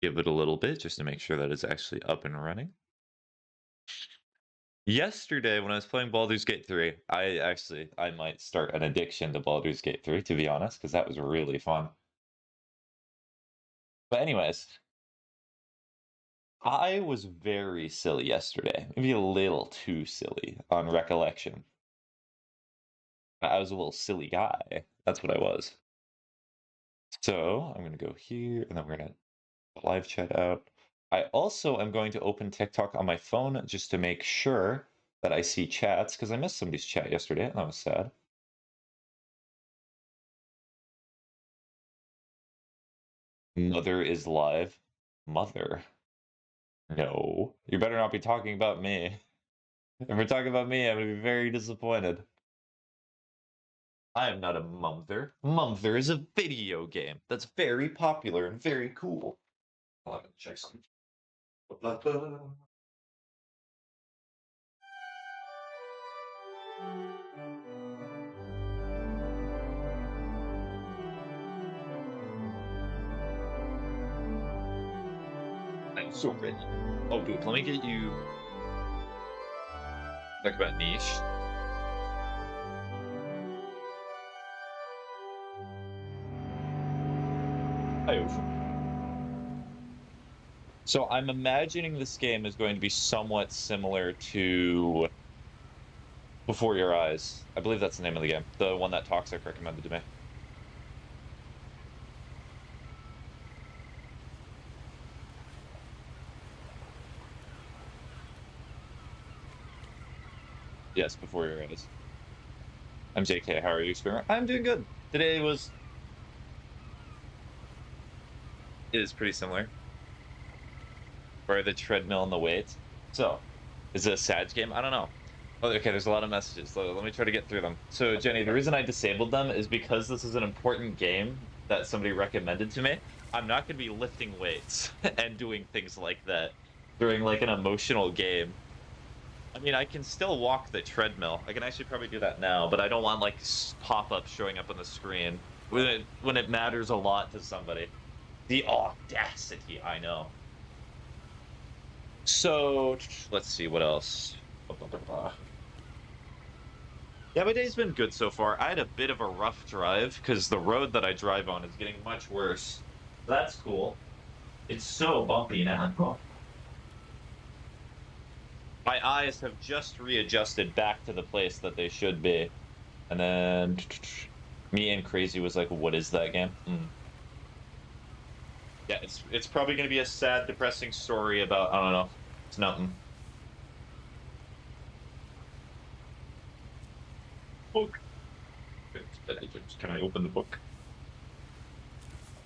Give it a little bit just to make sure that it's actually up and running. Yesterday, when I was playing Baldur's Gate 3, I might start an addiction to Baldur's Gate 3, to be honest, because that was really fun. But anyways, I was very silly yesterday. Maybe a little too silly on recollection. I was a little silly guy. That's what I was. So I'm going to go here, and then we're going to live chat out. I also am going to open TikTok on my phone just to make sure that I see chats, because I missed somebody's chat yesterday, and that was sad. Mother is live. Mother. No. You better not be talking about me. If we're talking about me, I'm going to be very disappointed. I am not a mumther. Mumther is a video game that's very popular and very cool. I'll have to check something. I'm so ready. Oh, dude, let me get you. Talk about niche. So I'm imagining this game is going to be somewhat similar to Before Your Eyes. I believe that's the name of the game. The one that Toxic recommended to me. Yes, Before Your Eyes. I'm JK. How are you, Experiment? I'm doing good. Today was... It is pretty similar. Or the treadmill and the weights. So, is it a sad game? I don't know. Oh, okay, there's a lot of messages. Let me try to get through them. So, Jenny, the reason I disabled them is because this is an important game that somebody recommended to me. I'm not going to be lifting weights and doing things like that during like an emotional game. I mean, I can still walk the treadmill. I can actually probably do that now, but I don't want like pop-ups showing up on the screen when it matters a lot to somebody. The audacity, I know. So, let's see what else. Yeah, my day's been good so far. I had a bit of a rough drive because the road that I drive on is getting much worse. That's cool. It's so bumpy now. My eyes have just readjusted back to the place that they should be. And then me and Crazy was like, what is that game? Yeah, it's probably going to be a sad, depressing story about, I don't know, it's nothing. Book. Can I open the book?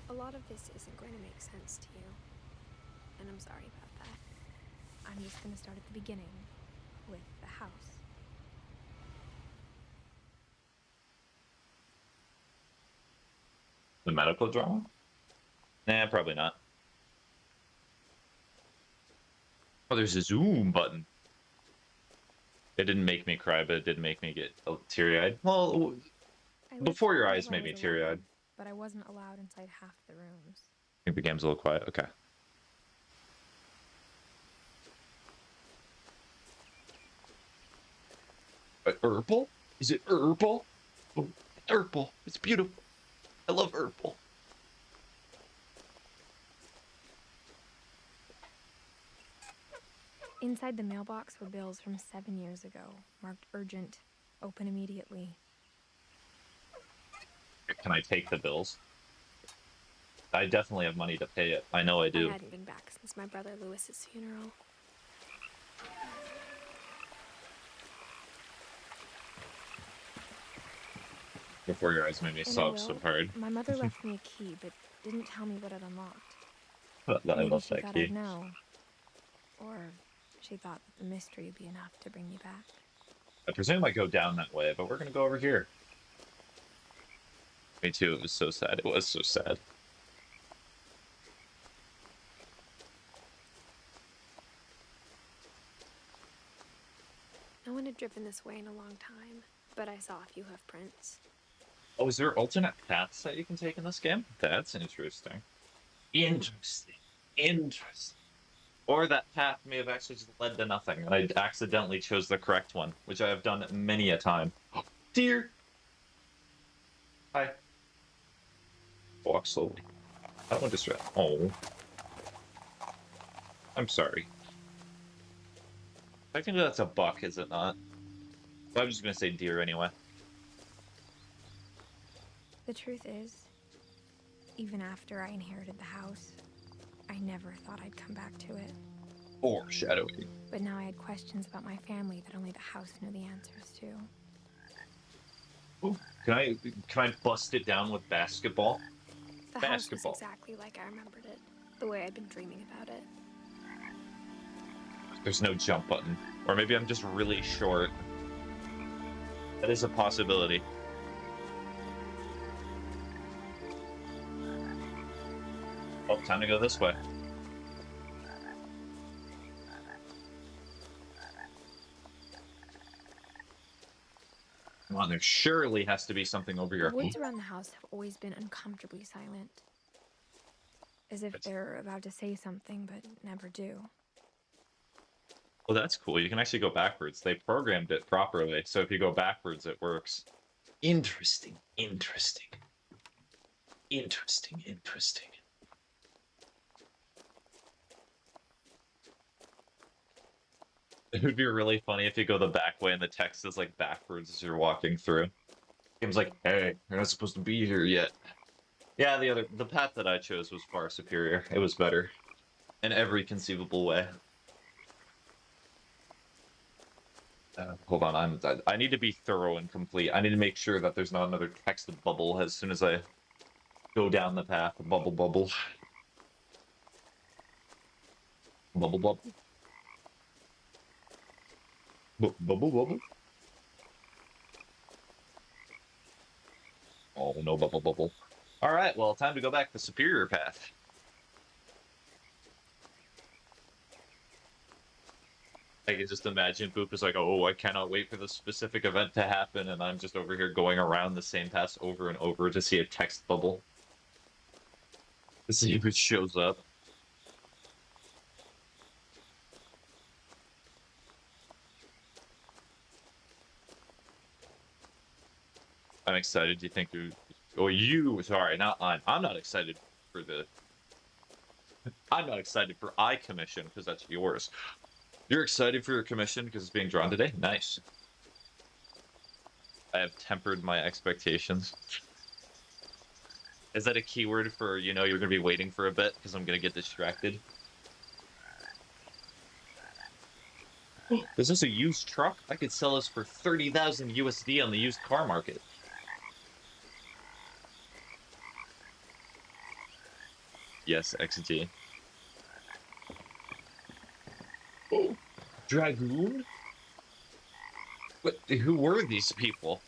A lot of this isn't going to make sense to you, and I'm sorry about that. I'm just going to start at the beginning, with the house. The medical drama? Nah, probably not. Oh, there's a zoom button. It didn't make me cry, but it did make me get teary-eyed. Well, Before Your Eyes made me teary-eyed. But I wasn't allowed inside half the rooms. I think the game's a little quiet. Okay. Herbal? Is it herbal? Oh, herbal. It's beautiful. I love herbal. Inside the mailbox were bills from 7 years ago, marked urgent, open immediately. Can I take the bills? I definitely have money to pay it. I know I do. I hadn't been back since my brother Lewis's funeral. Before Your Eyes made me sob so hard. My mother left me a key, but didn't tell me what it unlocked. I Maybe love she that thought key. I'd know. Or she thought that the mystery would be enough to bring you back. I presume I go down that way, but we're gonna go over here. Me too, it was so sad. It was so sad. No one had driven this way in a long time, but I saw a few hoof prints. Oh, is there alternate paths that you can take in this game? That's interesting. Interesting. Interesting. Or that path may have actually just led to nothing, and I accidentally chose the correct one, which I have done many a time. Dear! Hi. Walk slowly. I don't want to distract. Oh. I'm sorry. Technically that's a buck, is it not? But I'm just gonna say deer anyway. The truth is, even after I inherited the house, I never thought I'd come back to it. Foreshadowing. But now I had questions about my family that only the house knew the answers to. Ooh, can I bust it down with basketball? The house was exactly like I remembered it, the way I'd been dreaming about it. There's no jump button. Or maybe I'm just really short. That is a possibility. Oh, time to go this way. Come on, there surely has to be something over here. The woods around the house have always been uncomfortably silent. As if they're about to say something, but never do. Well, that's cool. You can actually go backwards. They programmed it properly, so if you go backwards, it works. Interesting, interesting. Interesting, interesting. It would be really funny if you go the back way and the text is like backwards as you're walking through. Game's like, hey, you're not supposed to be here yet. Yeah, the path that I chose was far superior. It was better. In every conceivable way. Hold on, I need to be thorough and complete. I need to make sure that there's not another text bubble as soon as I go down the path. Bubble, bubble. Bubble, bubble. Bubble, bubble. Oh, no bubble, bubble. All right, well, time to go back the superior path. I can just imagine Boop is like, oh, I cannot wait for this specific event to happen, and I'm just over here going around the same path over and over to see a text bubble. To see if it shows up. I'm excited. Do you think you... Oh, you... Sorry, not I'm. I'm not excited for the... I'm not excited for I commission, because that's yours. You're excited for your commission because it's being drawn today? Nice. I have tempered my expectations. Is that a keyword for, you know, you're going to be waiting for a bit because I'm going to get distracted? Is this a used truck? I could sell this for 30,000 USD on the used car market. Yes, XT. Oh, Dragoon? What? Who were these people?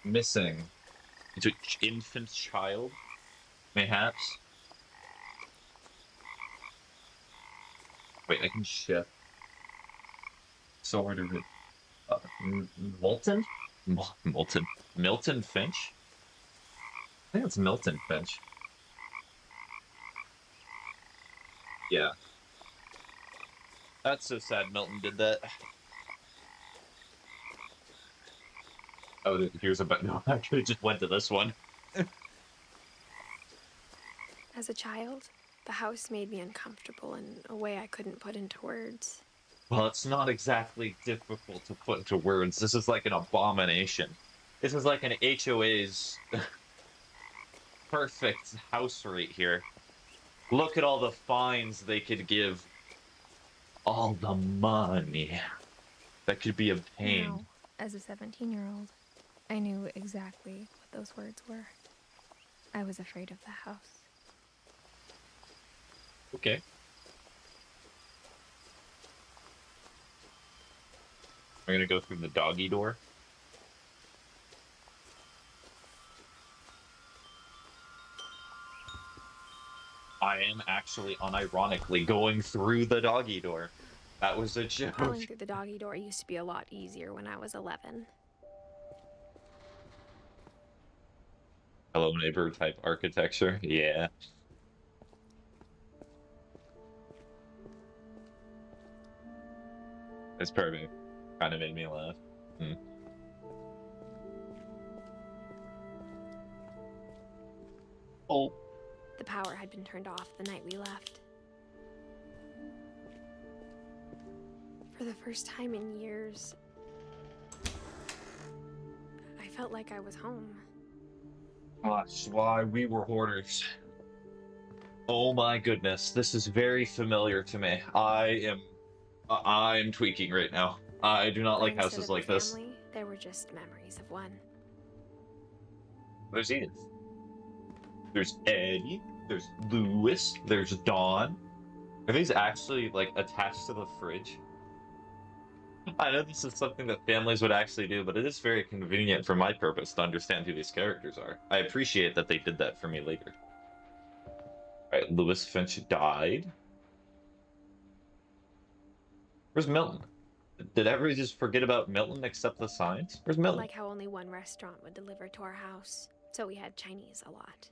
Missing. It's an infant child, mayhaps. Wait, I can shift. So hard to read. Molten? Molten. Milton Finch? I think it's Milton Finch. Yeah. That's so sad Milton did that. Oh, here's a button. No, I could have just went to this one. As a child, the house made me uncomfortable in a way I couldn't put into words. Well, it's not exactly difficult to put into words. This is like an abomination. This is like an HOA's perfect house right here. Look at all the fines they could give. All the money that could be obtained. Now, as a 17-year-old, I knew exactly what those words were. I was afraid of the house. Okay. We're gonna go through the doggy door. I am actually unironically going through the doggy door. That was a joke. Crawling through the doggy door used to be a lot easier when I was 11. Hello neighbor type architecture. Yeah. It's perfect. Kind of made me laugh. Hmm. Oh. The power had been turned off the night we left. For the first time in years, I felt like I was home. That's why we were hoarders. Oh my goodness, this is very familiar to me. I'm tweaking right now. I do not But like instead houses of a like this. family, there were just memories of one. There's Edith. There's Eddie. There's Lewis. There's Dawn. Are these actually, like, attached to the fridge? I know this is something that families would actually do, but it is very convenient for my purpose to understand who these characters are. I appreciate that they did that for me later. Alright, Lewis Finch died. Where's Milton? Did everybody just forget about Milton except the signs? Where's Milton? Like how only one restaurant would deliver to our house, so we had Chinese a lot.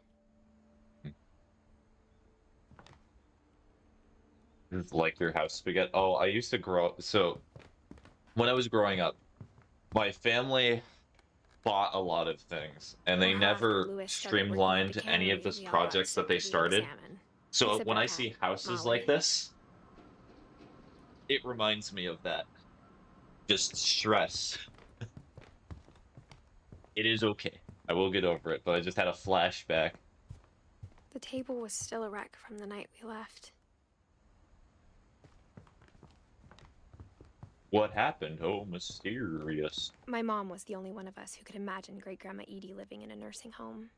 Like your house spaghetti. Oh, I used to grow up. So, when I was growing up, my family bought a lot of things, and they never streamlined any of these projects that they started. So when I see houses like this, it reminds me of that. Just stress. It is okay. I will get over it, but I just had a flashback. The table was still a wreck from the night we left. What happened? Oh, mysterious. My mom was the only one of us who could imagine Great-Grandma Edie living in a nursing home.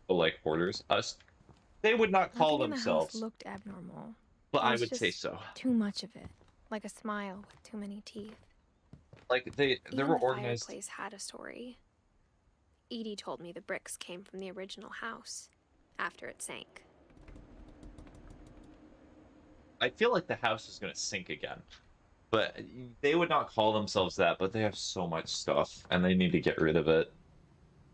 Like hoarders? Us? They would not call Nothing themselves. In the house looked abnormal. But I would say so. Too much of it, like a smile with too many teeth. Like they were organized. The fireplace had a story. Edie told me the bricks came from the original house after it sank. I feel like the house is going to sink again. But they would not call themselves that, but they have so much stuff, and they need to get rid of it.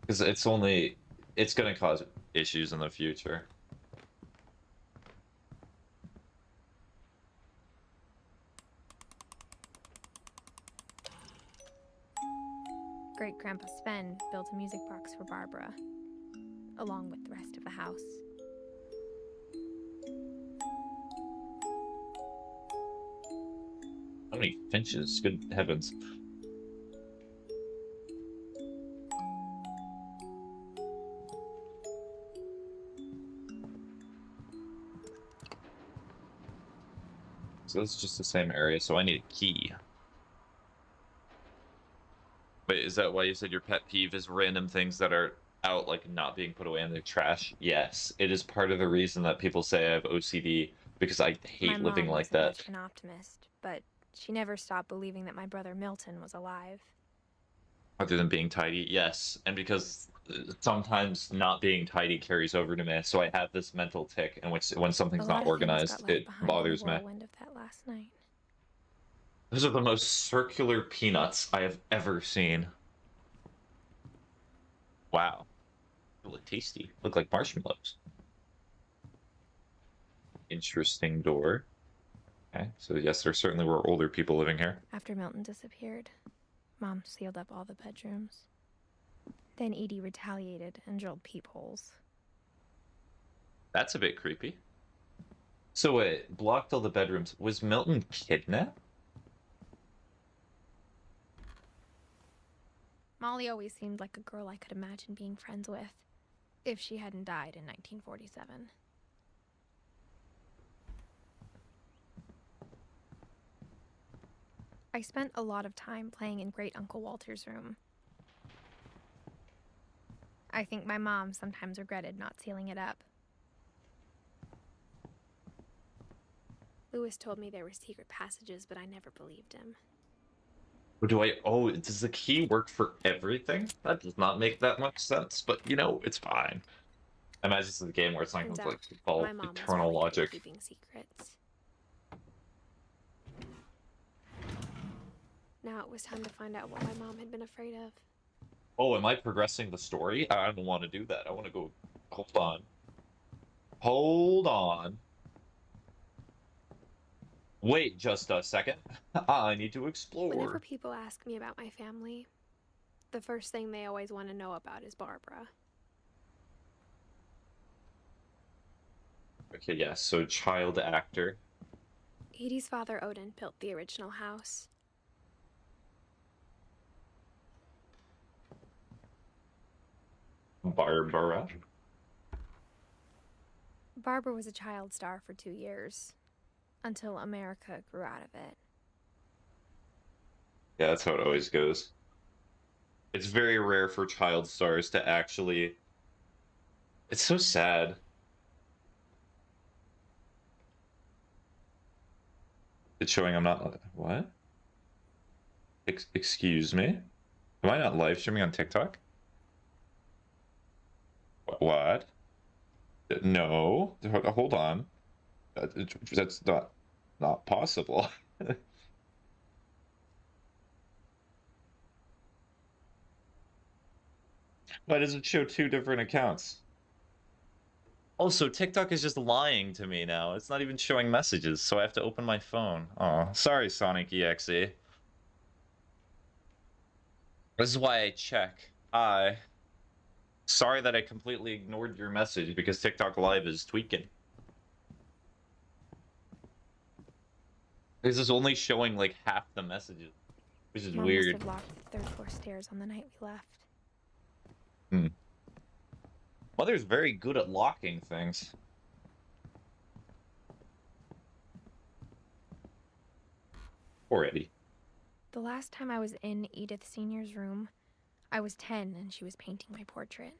Because it's going to cause issues in the future. Great-Grandpa Sven built a music box for Barbara, along with the rest of the house. How many Finches? Good heavens. So it's just the same area, so I need a key. Wait, is that why you said your pet peeve is random things that are out, like, not being put away in the trash? Yes, it is part of the reason that people say I have OCD, because I hate living like that. My mom wasn't much an optimist, but she never stopped believing that my brother Milton was alive. Other than being tidy, yes. And because sometimes not being tidy carries over to me, so I have this mental tick in which when something's not organized, it bothers me. Of that last night. Those are the most circular peanuts I have ever seen. Wow. They look tasty. Look like marshmallows. Interesting door. Okay, so yes, there certainly were older people living here. After Milton disappeared, Mom sealed up all the bedrooms. Then Edie retaliated and drilled peepholes. That's a bit creepy. So wait, blocked all the bedrooms. Was Milton kidnapped? Molly always seemed like a girl I could imagine being friends with, if she hadn't died in 1947. I spent a lot of time playing in Great Uncle Walter's room. I think my mom sometimes regretted not sealing it up. Lewis told me there were secret passages, but I never believed him. Oh, does the key work for everything? That does not make that much sense, but you know, it's fine. I imagine this is a game where it's not going Turns to out, like follow my mom was eternal really good at logic. keeping secrets. Now it was time to find out what my mom had been afraid of. Oh, am I progressing the story? I don't want to do that. I want to go. Hold on. Hold on. Wait just a second. I need to explore. Whenever people ask me about my family, the first thing they always want to know about is Barbara. Okay, yeah, so child actor. Edie's father, Odin, built the original house. Barbara. Barbara was a child star for 2 years, until America grew out of it. Yeah, that's how it always goes. It's very rare for child stars to actually... It's so sad. It's showing I'm not... What? Excuse me? Am I not live streaming on TikTok? What? No. Hold on. That's not possible. Why does it show 2 different accounts? Also, TikTok is just lying to me now. It's not even showing messages, so I have to open my phone. Oh, sorry, Sonic EXE. This is why I check. Sorry that I completely ignored your message because TikTok Live is tweaking. This is only showing like half the messages, which is Mom weird. must have locked the 3rd floor stairs on the night we left. Mother's very good at locking things. Already. The last time I was in Edith Sr.'s room, I was 10 and she was painting my portrait.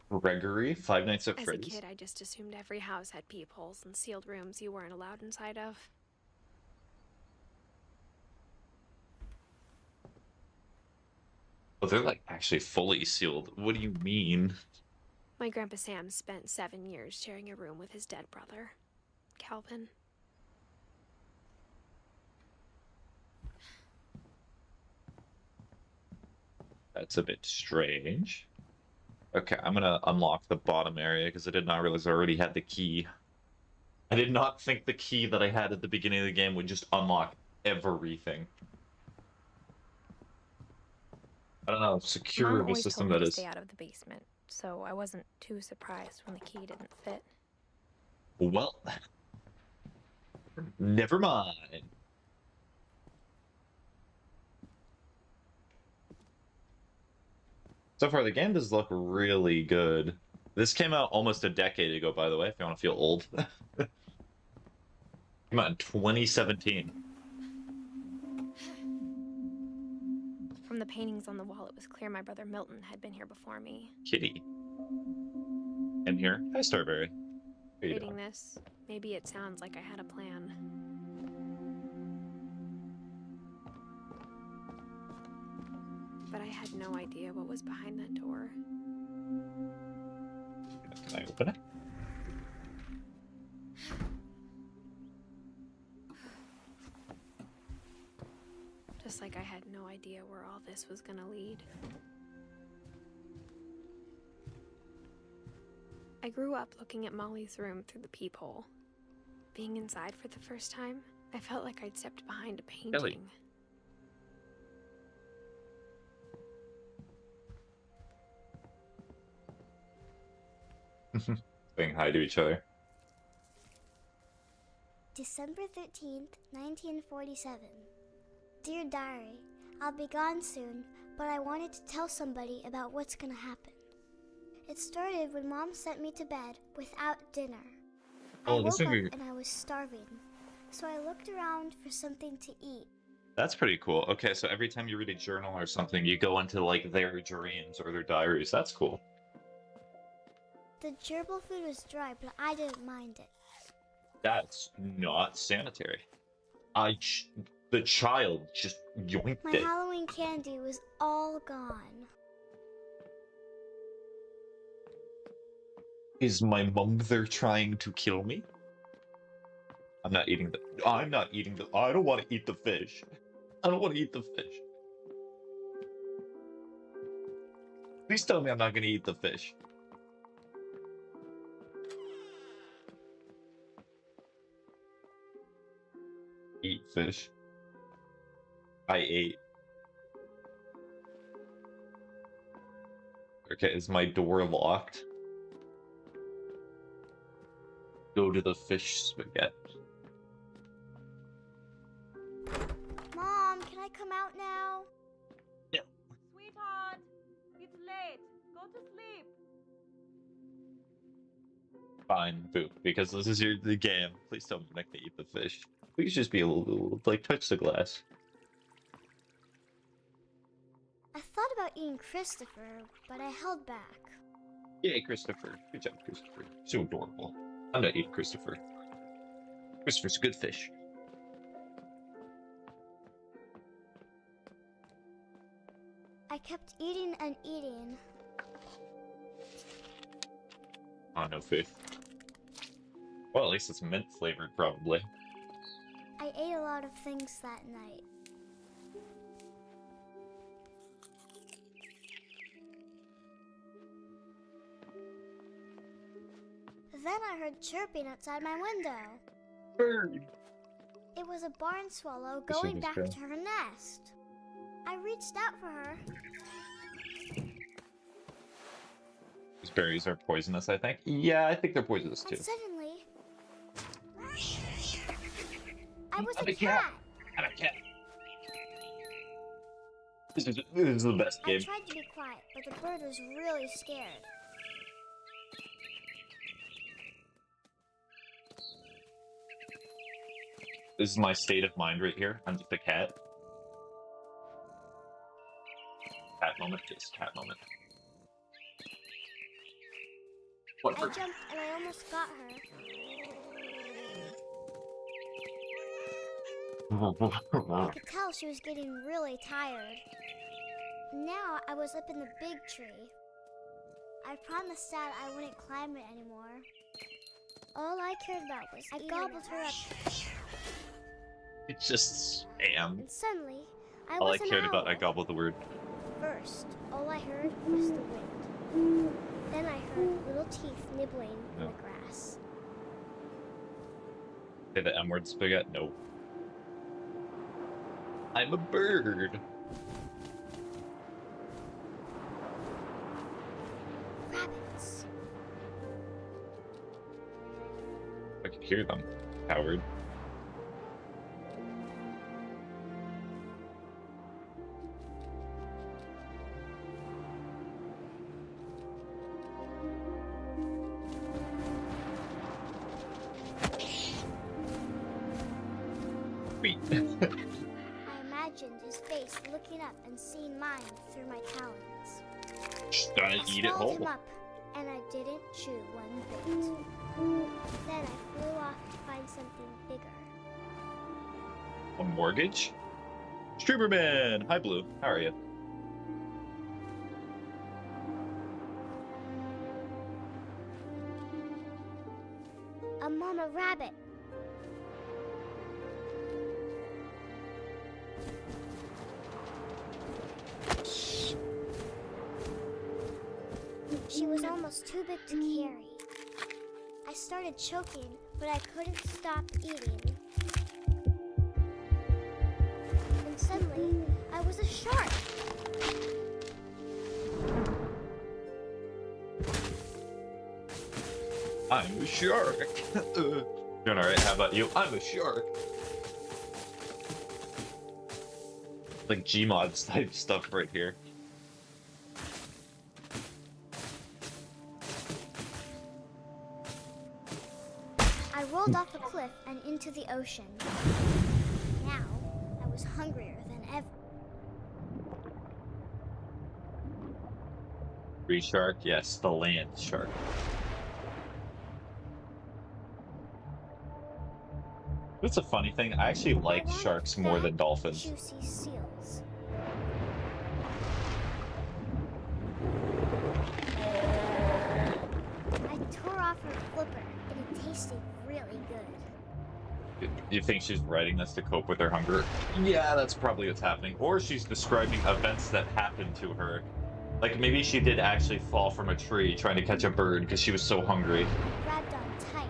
Gregory, Five Nights at As Freddy's. a kid, I just assumed every house had peepholes and sealed rooms you weren't allowed inside of. Oh, they're like actually fully sealed. What do you mean? My Grandpa Sam spent 7 years sharing a room with his dead brother, Calvin. That's a bit strange. Okay, I'm gonna unlock the bottom area because I did not realize I already had the key. I did not think the key that I had at the beginning of the game would just unlock everything. I don't know, secure Mom of a always system told me that to is. stay out of the basement, so I wasn't too surprised when the key didn't fit. Well, never mind. So far, the game does look really good. This came out almost a decade ago, by the way, if you want to feel old. Came out in 2017. From the paintings on the wall, it was clear my brother Milton had been here before me. Kitty. In here. Hi, Starberry. How you Reading doing? this, maybe it sounds like I had a plan. But I had no idea what was behind that door. Can I open it? Just like I had no idea where all this was gonna lead. I grew up looking at Molly's room through the peephole. Being inside for the first time, I felt like I'd stepped behind a painting. Ellie. Saying hi to each other. December 13th, 1947. Dear Diary, I'll be gone soon, but I wanted to tell somebody about what's gonna happen. It started when Mom sent me to bed without dinner. I woke up and I was starving, so I looked around for something to eat. That's pretty cool. Okay, so every time you read a journal or something, you go into like their dreams or their diaries. That's cool. The gerbil food was dry, but I didn't mind it. That's not sanitary. The child just yoinked My it. Halloween candy was all gone. Is my mom there trying to kill me? I'm not eating the. I'm not eating the. I don't want to eat the fish. I don't want to eat the fish. Please tell me I'm not going to eat the fish. Eat fish. I ate. Okay, is my door locked? Go to the fish spaghetti. Mom, can I come out now? No. Sweetheart, it's late. Go to sleep. Fine, boo. Because this is the game. Please don't make me eat the fish. Please just be a little, like, touch the glass. I thought about eating Christopher, but I held back. Yay, Christopher. Good job, Christopher. So adorable. I'm not eating Christopher. Christopher's a good fish. I kept eating and eating. Oh, no fish. Well, at least it's mint flavored, probably. I ate a lot of things that night. Then I heard chirping outside my window. Bird! It was a barn swallow This going is back good. to her nest. I reached out for her. These berries are poisonous, I think. Yeah, I think they're poisonous, too. And suddenly, I was I'm a a cat. cat. I'm a cat. This is the best I game. tried to be quiet, but the bird was really scared. This is my state of mind right here. I'm just a cat. Cat moment, just cat moment. I Whatever. jumped and I almost got her. I could tell she was getting really tired. Now I was up in the big tree. I promised Dad I wouldn't climb it anymore. All I cared about was I gobbled her up, It's just spam. and suddenly I All I was an cared about, I owl. gobbled the word. First, all I heard was the wind. Then I heard little teeth nibbling in No. the grass. Say the M word spaghetti? Nope. I'm a bird. Rabbits. I could hear them. Howard. Sweet. I imagined his face looking up and seeing mine through my talons. Just gonna I eat it swallowed him whole. up, and I didn't chew one bit. Then I flew off to find something bigger. A mortgage? Strooberman! Hi, Blue. How are you? A mama rabbit. She was almost too big to carry. I started choking, but I couldn't stop eating. And suddenly, I was a shark. I'm a shark. Doing alright, how about you? I'm a shark. Like Gmod type stuff right here. I rolled off a cliff and into the ocean. Now, I was hungrier than ever. Free shark? Yes, the land shark. It's a funny thing. I actually like sharks more than dolphins. Juicy seals. I tore off her flipper, and it tasted really good. You think she's writing this to cope with her hunger? Yeah, that's probably what's happening. Or she's describing events that happened to her. Like, maybe she did actually fall from a tree trying to catch a bird because she was so hungry. I grabbed on tight.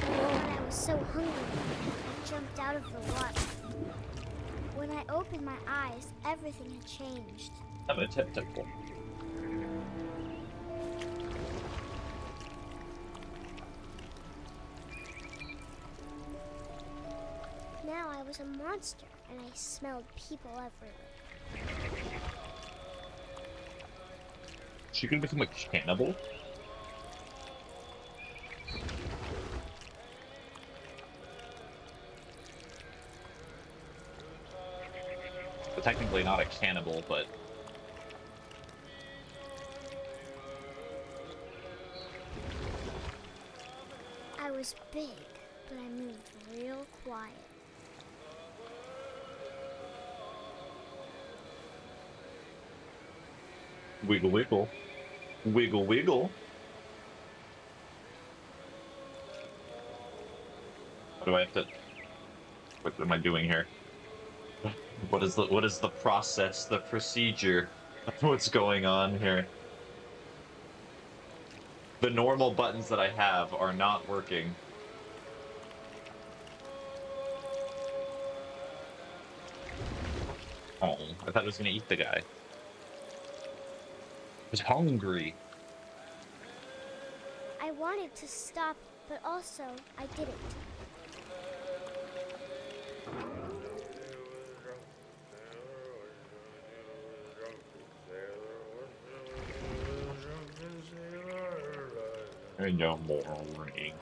When I was so hungry, I jumped out of the water. When I opened my eyes, everything had changed. I'm a tentacle. Now I was a monster, and I smelled people everywhere. She gonna become a cannibal? Well, technically not a cannibal, but... I was big, but I moved real quiet. Wiggle, wiggle. Wiggle, wiggle. What do I have to... What am I doing here? What is the process, the procedure? What's going on here? The normal buttons that I have are not working. Oh, I thought I was gonna eat the guy. I was hungry. I wanted to stop, but also I didn't. And no more ringing.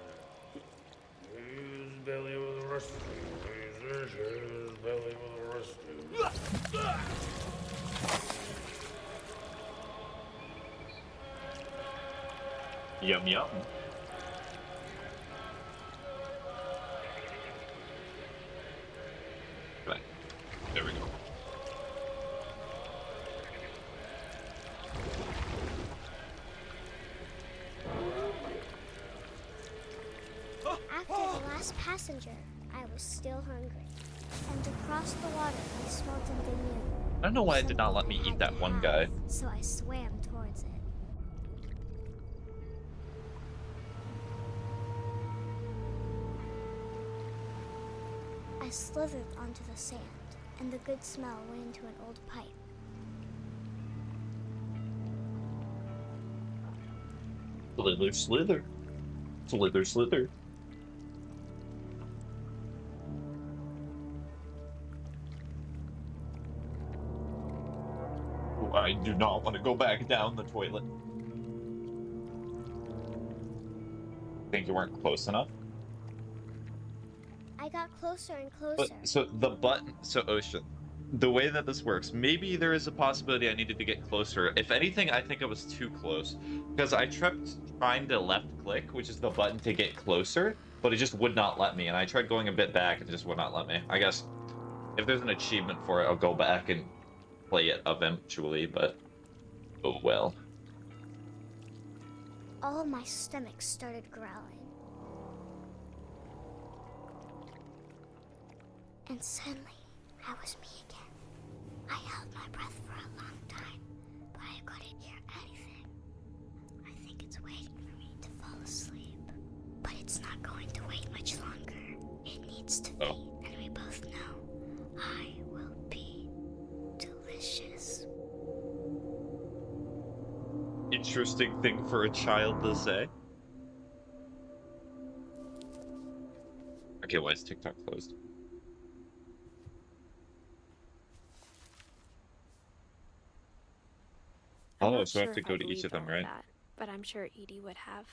Yum yum. Right. There we go. After the last passenger, I was still hungry. And across the water, I smelled something new. I don't know why it did not let me eat that one guy. So I swam towards it. I slithered onto the sand, and the good smell went into an old pipe. Slither, slither. Slither, slither. Oh, I do not want to go back down the toilet. Think you weren't close enough? I got closer and closer. But, so the button, so Ocean, the way that this works, maybe there is a possibility I needed to get closer. If anything, I think I was too close because I tripped trying to left click, which is the button to get closer, but it just would not let me. And I tried going a bit back and it just would not let me. I guess if there's an achievement for it, I'll go back and play it eventually, but oh well. All my stomach started growling. And suddenly, I was me again. I held my breath for a long time, but I couldn't hear anything. I think it's waiting for me to fall asleep. But it's not going to wait much longer. It needs to feed, and we both know I will be delicious. Interesting thing for a child to say. Okay, why is TikTok closed? Oh, so I have to go to each of them, right? That, but I'm sure Edie would have.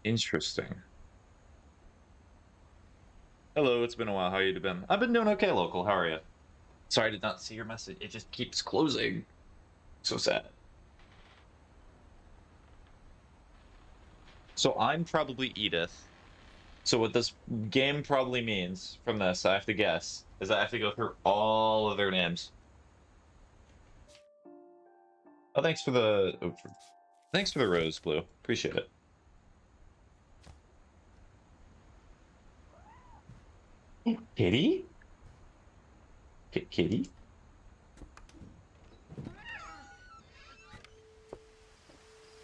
Interesting. Hello, it's been a while. How you been? I've been doing okay, local. How are you? Sorry, I did not see your message. It just keeps closing. So sad. So I'm probably Edith. So what this game probably means from this, I have to guess, is I have to go through all of their names. Oh, thanks for the rose, Blue. Appreciate it. Kitty? Kitty?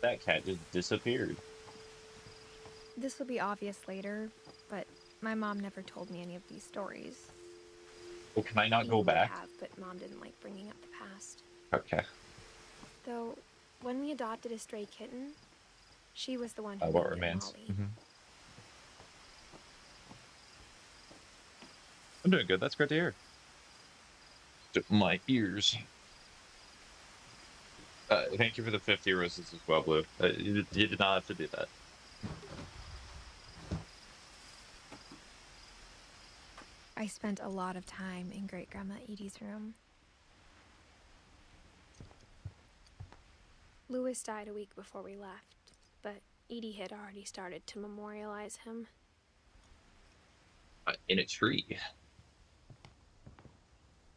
That cat just disappeared. This will be obvious later, but my mom never told me any of these stories. Well, can I not go Edie back? would have, but Mom didn't like bringing up the past. Okay. Though, when we adopted a stray kitten, she was the one who What named it remains? Molly. I'm doing good. That's great to hear. My ears. Thank you for the 50 roses as well, Blue. You did not have to do that. I spent a lot of time in Great-Grandma Edie's room. Louis died a week before we left, but Edie had already started to memorialize him. In a tree.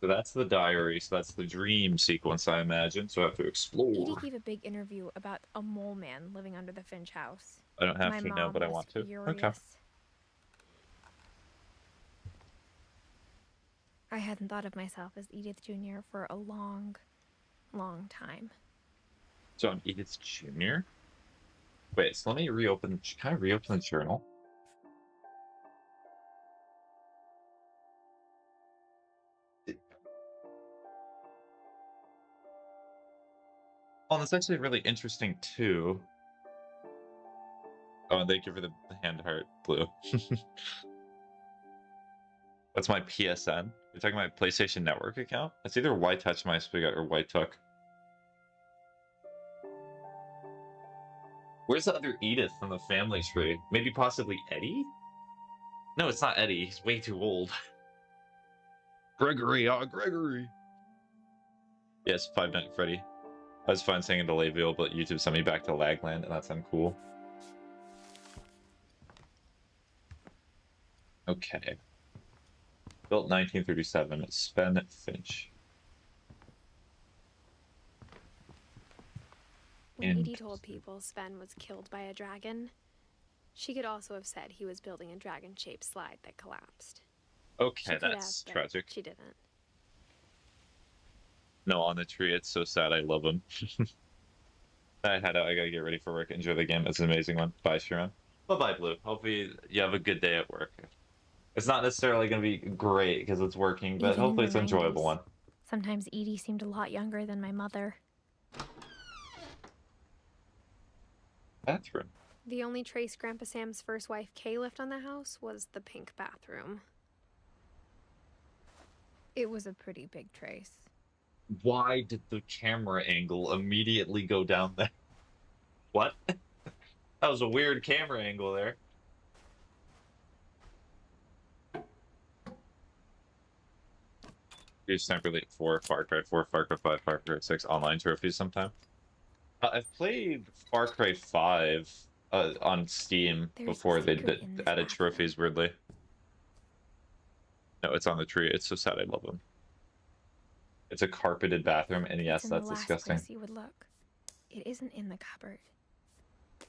So that's the diary, so that's the dream sequence, I imagine, so I have to explore. Edie gave a big interview about a mole man living under the Finch house. I don't have to know, but I want to. Furious. Okay. I hadn't thought of myself as Edith Jr. for a long, long time. So I'm Edith Jr.? Wait, so let me reopen. Can I reopen the journal? Oh, that's actually really interesting too. Oh, and thank you for the hand heart, Blue. That's my PSN. You're talking about my PlayStation Network account? It's either ytouchamySPAGETT or ytouk. Where's the other Edith from the family tree? Maybe possibly Eddie? No, it's not Eddie. He's way too old. Gregory, Gregory. Yes, Five Nights at Freddy. I was fine saying a delay view, but YouTube sent me back to Lagland, and that's uncool. Okay. Built 1937. It's Sven Finch. When Edie told people Sven was killed by a dragon, she could also have said he was building a dragon-shaped slide that collapsed. Okay, that's tragic. She didn't. No, on the tree, it's so sad. I love him. I gotta get ready for work. Enjoy the game. It's an amazing one. Bye, Sharon. Bye-bye, Blue. Hopefully you have a good day at work. It's not necessarily going to be great because it's working, but hopefully it's an enjoyable one. Sometimes Edie seemed a lot younger than my mother. Bathroom. The only trace Grandpa Sam's first wife, Kay, left on the house was the pink bathroom. It was a pretty big trace. Why did the camera angle immediately go down there? What? That was a weird camera angle there. You Sniper Elite 4, Far Cry 4, Far Cry 5, Far Cry 6 online trophies sometime. I've played Far Cry 5 on Steam before they added trophies, weirdly. No, it's on the tree. It's so sad. I love them. It's a carpeted bathroom, and yes, that's disgusting. You would look. It isn't in the cupboard.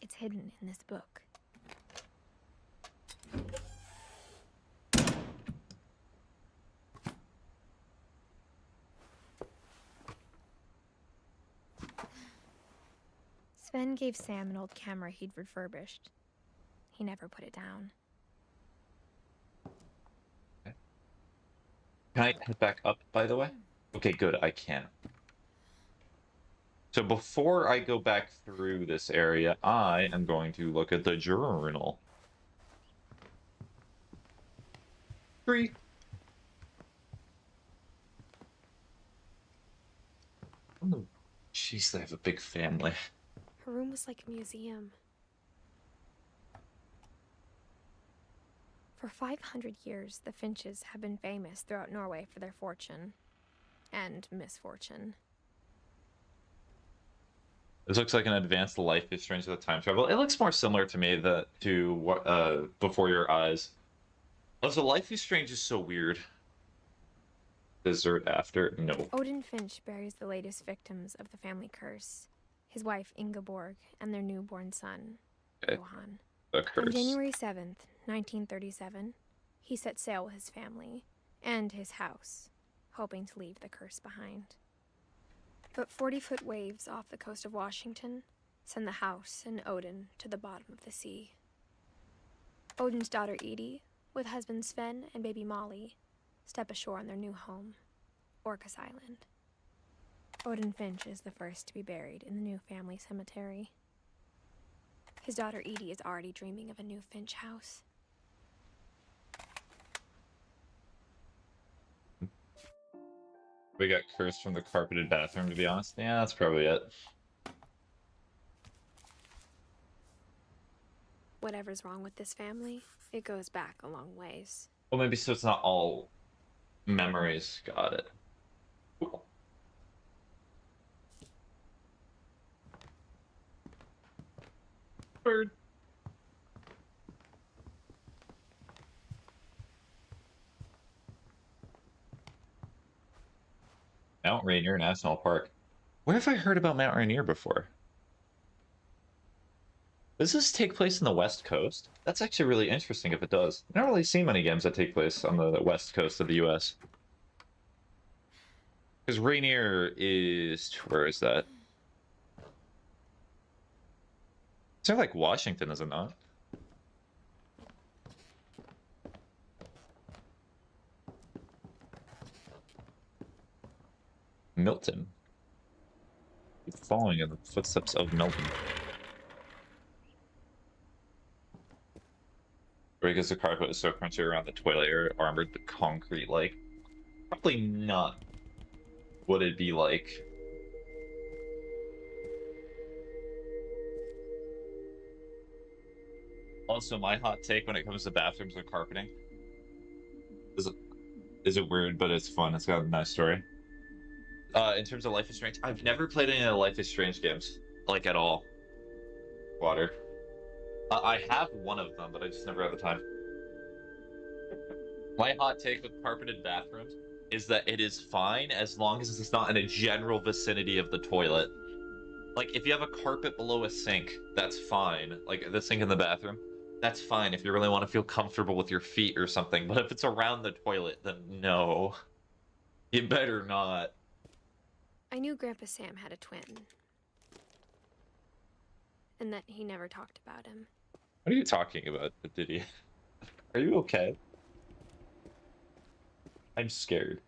It's hidden in this book. Sven gave Sam an old camera he'd refurbished. He never put it down. Can I head back up, by the way? Okay, good, I can. So before I go back through this area, I am going to look at the journal. 3. Oh, jeez, they have a big family. Her room was like a museum. For 500 years, the Finches have been famous throughout Norway for their fortune and misfortune. This looks like an advanced Life is Strange with time travel. It looks more similar to me to what Before Your Eyes. Also, Life is Strange is so weird. Dessert after? No. Odin Finch buries the latest victims of the family curse, his wife Ingeborg and their newborn son, Okay. Johann. The curse. On January 7th, 1937, he set sail with his family and his house, hoping to leave the curse behind. But 40-foot waves off the coast of Washington send the house and Odin to the bottom of the sea. Odin's daughter Edie, with husband Sven and baby Molly, step ashore on their new home, Orcas Island. Odin Finch is the first to be buried in the new family cemetery. His daughter Edie is already dreaming of a new Finch house. We got cursed from the carpeted bathroom, to be honest. Yeah, that's probably it. Whatever's wrong with this family, it goes back a long ways. Well, maybe so it's not all memories. Got it. Cool. Bird. Mount Rainier National Park. Where have I heard about Mount Rainier before? Does this take place in the West Coast? That's actually really interesting if it does. I don't really see many games that take place on the West Coast of the US. Because Rainier is... where is that? It's like Washington, is it not? Milton. Following in the footsteps of Milton. Because the carpet is so crunchy around the toilet or armored the concrete, like, probably not what it'd be like. Also, my hot take when it comes to bathrooms and carpeting is it weird, but it's fun. It's got a nice story. In terms of Life is Strange, I've never played any of the Life is Strange games, like, at all. Water. I have one of them, but I just never had the time. My hot take with carpeted bathrooms is that it is fine as long as it's not in a general vicinity of the toilet. Like, if you have a carpet below a sink, that's fine. Like, the sink in the bathroom, that's fine if you really want to feel comfortable with your feet or something. But if it's around the toilet, then no. You better not. I knew Grandpa Sam had a twin, and that he never talked about him. What are you talking about, Diddy? Are you okay? I'm scared.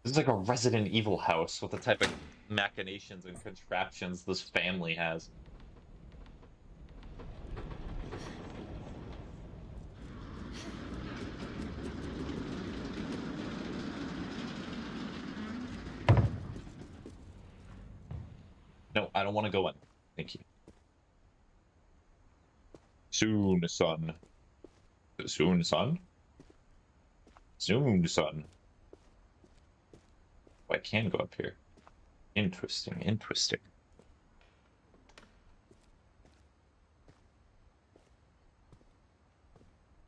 This is like a Resident Evil house with the type of machinations and contraptions this family has. No, I don't want to go in. Thank you. Soon, son. Soon, son? Soon, son. Oh, I can go up here. Interesting, interesting.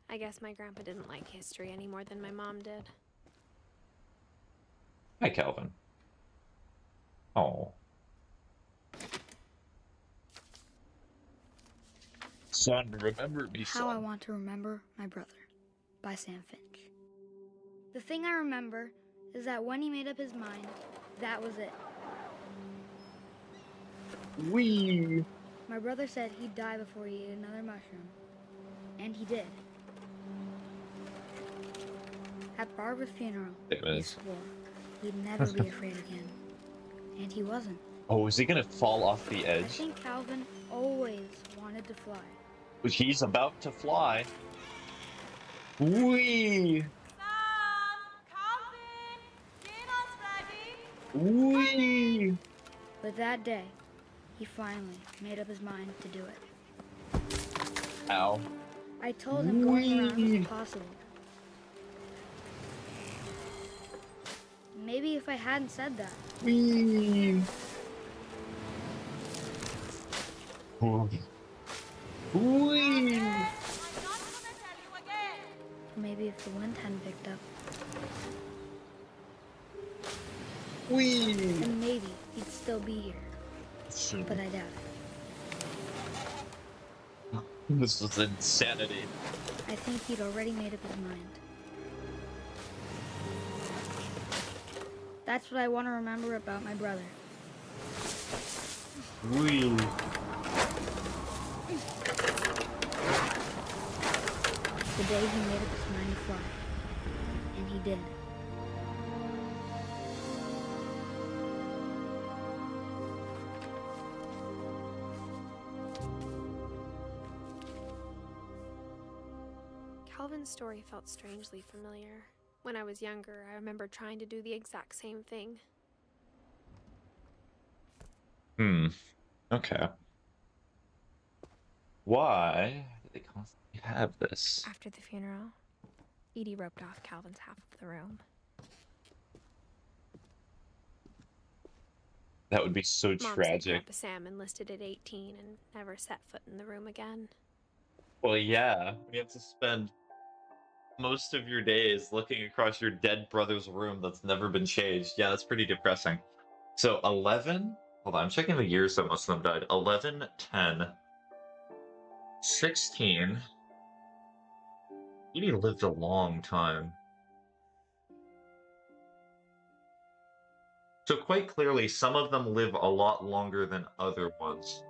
I guess my grandpa didn't like history any more than my mom did. Hi, Calvin. Oh. Son, remember me, son. How I Want to Remember My Brother by Sam Finch. The thing I remember is that when he made up his mind, that was it. Wee. My brother said he'd die before he ate another mushroom. And he did. At Barbara's funeral, he swore he'd never be afraid again. And he wasn't. Oh, is he gonna fall off the I edge? think Calvin always wanted to fly. He's about to fly. Wee! Sam, Calvin, dinner's ready. Wee! But that day, he finally made up his mind to do it. Ow. I told him going around was Whee! impossible. Maybe if I hadn't said that. Whee! Whee! I'm not gonna tell you again. Maybe if the wind hadn't picked up. Whee! Then maybe he'd still be here. But I doubt it. This is insanity. I think he'd already made up his mind. That's what I want to remember about my brother. Whee! The day he made up his mind to fly. And he did. Calvin's story felt strangely familiar. When I was younger, I remember trying to do the exact same thing. Okay. Why do they constantly have this? After the funeral, Edie roped off Calvin's half of the room. That would be so Mom said tragic. Grandpa Sam enlisted at 18 and never set foot in the room again. Well, yeah. You have to spend most of your days looking across your dead brother's room that's never been changed. Yeah, that's pretty depressing. So 11? Hold on, I'm checking the years that most of them died. 11, 10, 16. Edie lived a long time. So quite clearly, some of them live a lot longer than other ones.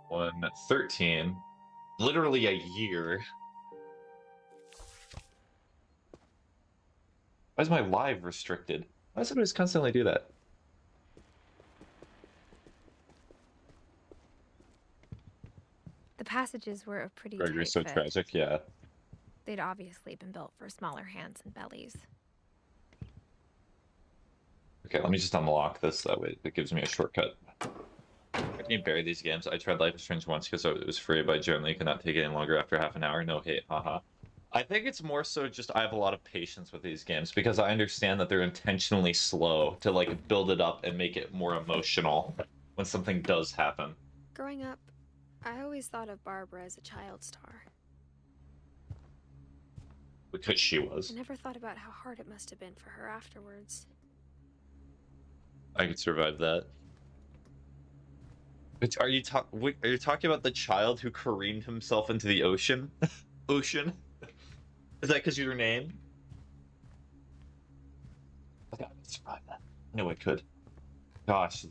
1, 13. Literally a year. Why is my live restricted? Why does it always constantly do that? The passages were a pretty Gregory's tight so fit. tragic, yeah. They'd obviously been built for smaller hands and bellies. Okay, let me just unlock this, that way it gives me a shortcut. How can you bury these games? I tried Life is Strange once because it was free, but I generally cannot take it any longer after half an hour. No hate, haha. I think it's more so just I have a lot of patience with these games because I understand that they're intentionally slow to like build it up and make it more emotional when something does happen. Growing up, I always thought of Barbara as a child star. Because she was. I never thought about how hard it must have been for her afterwards. I could survive that. But are you talking about the child who careened himself into the ocean? Ocean? Is that because of your name? I thought I could survive that. I knew I could. Gosh,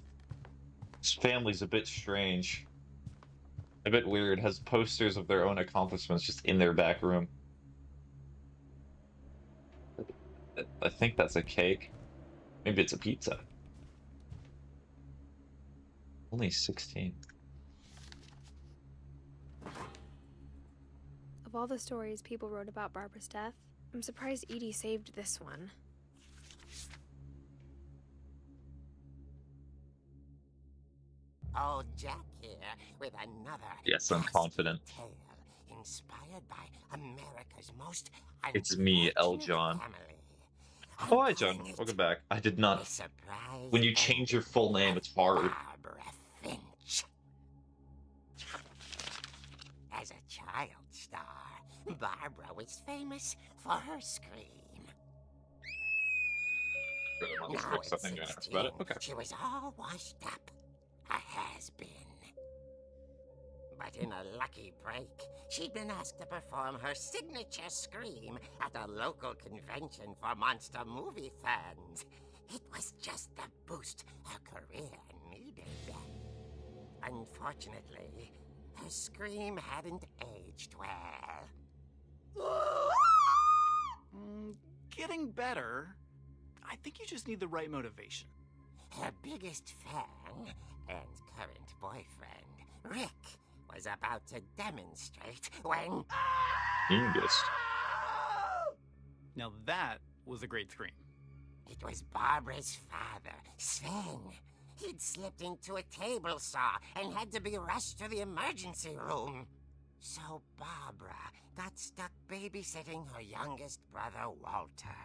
this family's a bit strange. A bit weird. Has posters of their own accomplishments just in their back room. I think that's a cake. Maybe it's a pizza. Only 16. Of all the stories people wrote about Barbara's death, I'm surprised Edie saved this one. Old Jack here with another Yes, I'm confident. tale inspired by America's most It's me, L. unfortunate John. family. Oh, hi, John. Welcome back. I did not. The surprise When you change your full name, it's hard. Barbara Finch. As a child star, Barbara was famous for her scream. Now at 16, Okay. she was all washed up. A has-been. But in a lucky break, she'd been asked to perform her signature scream at a local convention for monster movie fans. It was just the boost her career needed. Unfortunately, her scream hadn't aged well. Getting better. I think you just need the right motivation. Her biggest fan and current boyfriend, Rick, was about to demonstrate when... Angus. Now that was a great scream. It was Barbara's father, Sven. He'd slipped into a table saw and had to be rushed to the emergency room. So Barbara got stuck babysitting her youngest brother, Walter.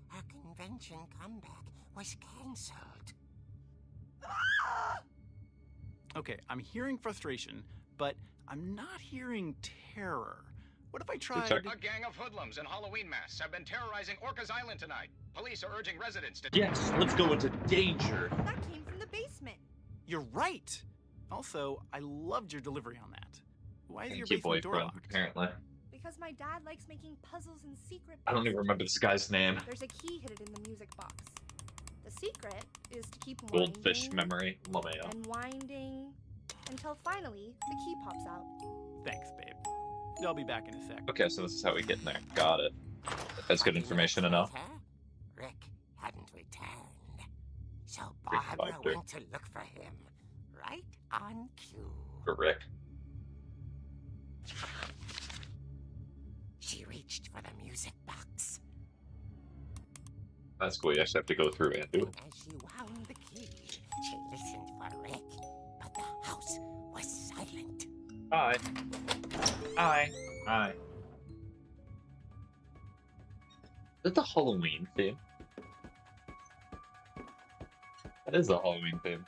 her convention comeback was cancelled. Okay, I'm hearing frustration, but I'm not hearing terror. What if I tried... check. A gang of hoodlums in Halloween masks have been terrorizing Orcas Island tonight. Police are urging residents to... Yes, let's go into danger. That came from the basement. You're right! Also, I loved your delivery on that. Why is your Thank you, basement door boyfriend, locked? apparently. Because my dad likes making puzzles and secret I don't even boxes. remember this guy's name. There's a key hidden in the music box. The secret is to keep winding Goldfish memory. LMAO. and winding until finally the key pops out. Thanks, babe. I'll be back in a sec. Okay, so this is how we get in there. Got it. That's good information to know. Rick hadn't returned, so Rick Barbara Factor. went to look for him, right on cue. For Rick. She reached for the music box. That's cool. You actually have to go through and do it. As she wound the key, she listened for Rick, but the house was silent. Hi. Hi. Hi. Is that the Halloween theme? That is the Halloween theme.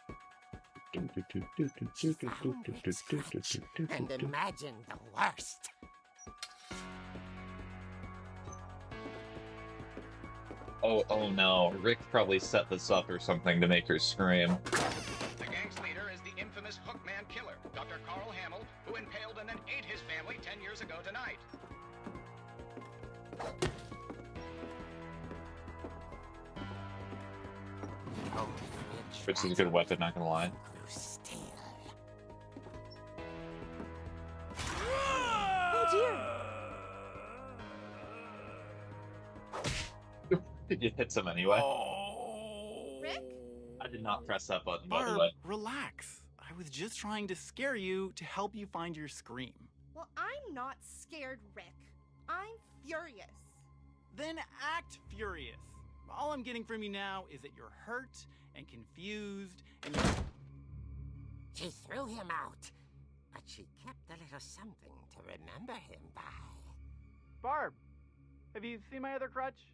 She found Rick's couch and imagined the worst. Oh no. Rick probably set this up or something to make her scream. The gang's leader is the infamous Hookman killer, Dr. Carl Hamill, who impaled and then ate his family 10 years ago tonight. Oh, Which is a good weapon, not gonna lie. grew still. Oh It hits him anyway. Oh. Rick? I did not press that button, by the Barb, way. relax. I was just trying to scare you to help you find your scream. Well, I'm not scared, Rick. I'm furious. Then act furious. All I'm getting from you now is that you're hurt and confused and you're... She threw him out, but she kept a little something to remember him by. Barb, have you seen my other crutch?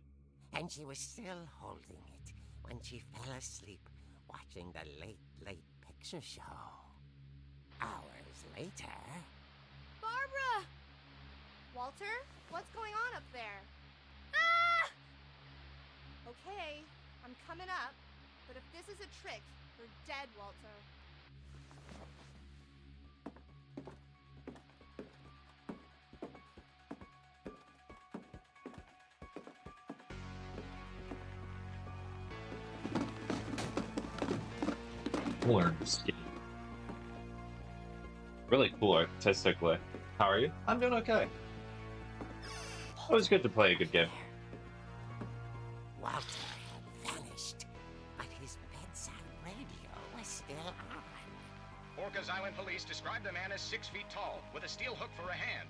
And she was still holding it when she fell asleep watching the late picture show. Hours later... Barbara! Walter, what's going on up there? Ah! Okay, I'm coming up, but if this is a trick, you're dead, Walter. Learn to skate. Really cool artistically. How are you? I'm doing okay. Always good to play a good game. Walter had vanished, but his bedside radio was still on. Orcas Island police describe the man as 6 feet tall, with a steel hook for a hand.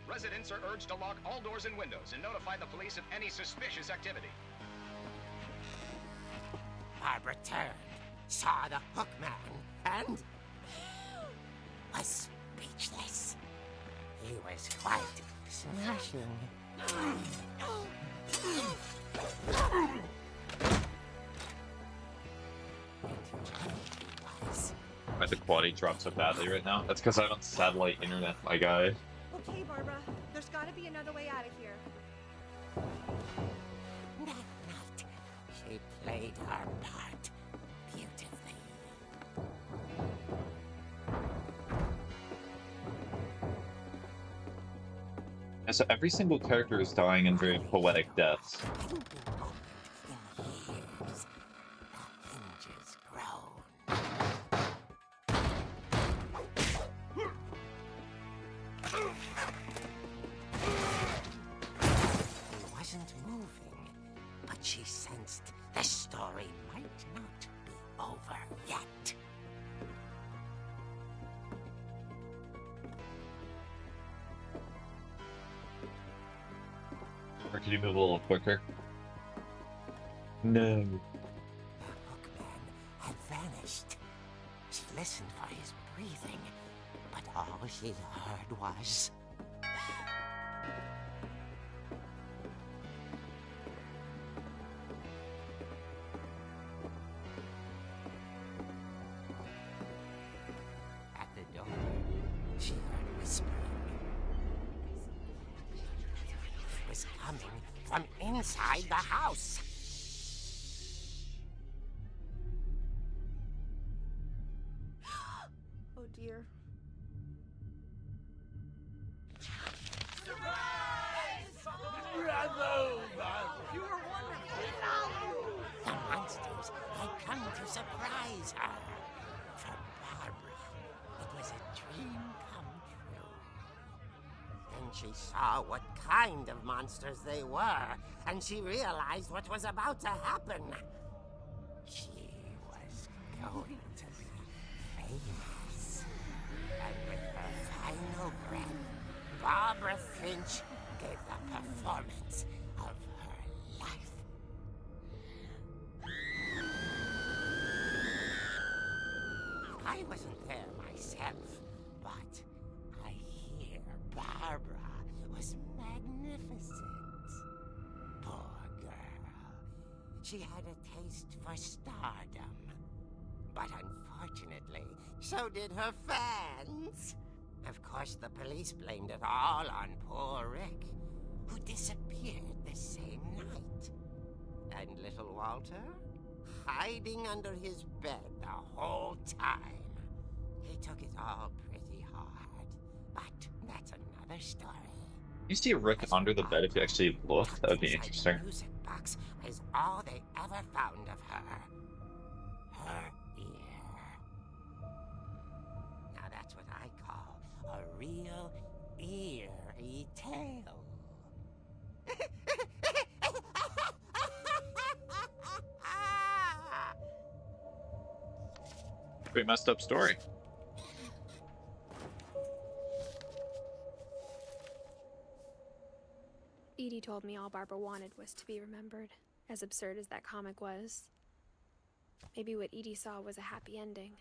Residents are urged to lock all doors and windows and notify the police of any suspicious activity. Barbara turned, saw the hook man, and was speechless. He was quite smashing. Why the quality drops so badly right now? That's because I'm on satellite internet, my guy. Okay, Barbara, there's gotta be another way out of here. That night, she played her part beautifully. And so every single character is dying in very poetic deaths. Hadn't been opened in years. The hinges groan. He wasn't moving, but she sensed the story might not be over yet. Or could you move a little quicker? No. The hookman had vanished. She listened for his breathing, but all she heard was... from inside the house. Oh dear. The monsters had come to surprise her. For Barbara, it was a dream come true. Then she saw what kind of monsters they were, and she realized what was about to happen. She was going to be famous. And with her final breath, Barbara Finch gave the performance of her life. I wasn't there myself, but I hear Barbara was magnificent. Poor girl. She had a taste for stardom. But unfortunately, so did her fans. Of course, the police blamed it all on poor Rick, who disappeared the same night. And little Walter? Hiding under his bed the whole time. He took it all pretty hard, but that's another story. You see Rick under the bed if you actually look? That would be Inside interesting. the music box was all they ever found of her. Her ear. Now that's what I call a real eerie tale. Pretty messed up story. Edie told me all Barbara wanted was to be remembered, as absurd as that comic was. Maybe what Edie saw was a happy ending.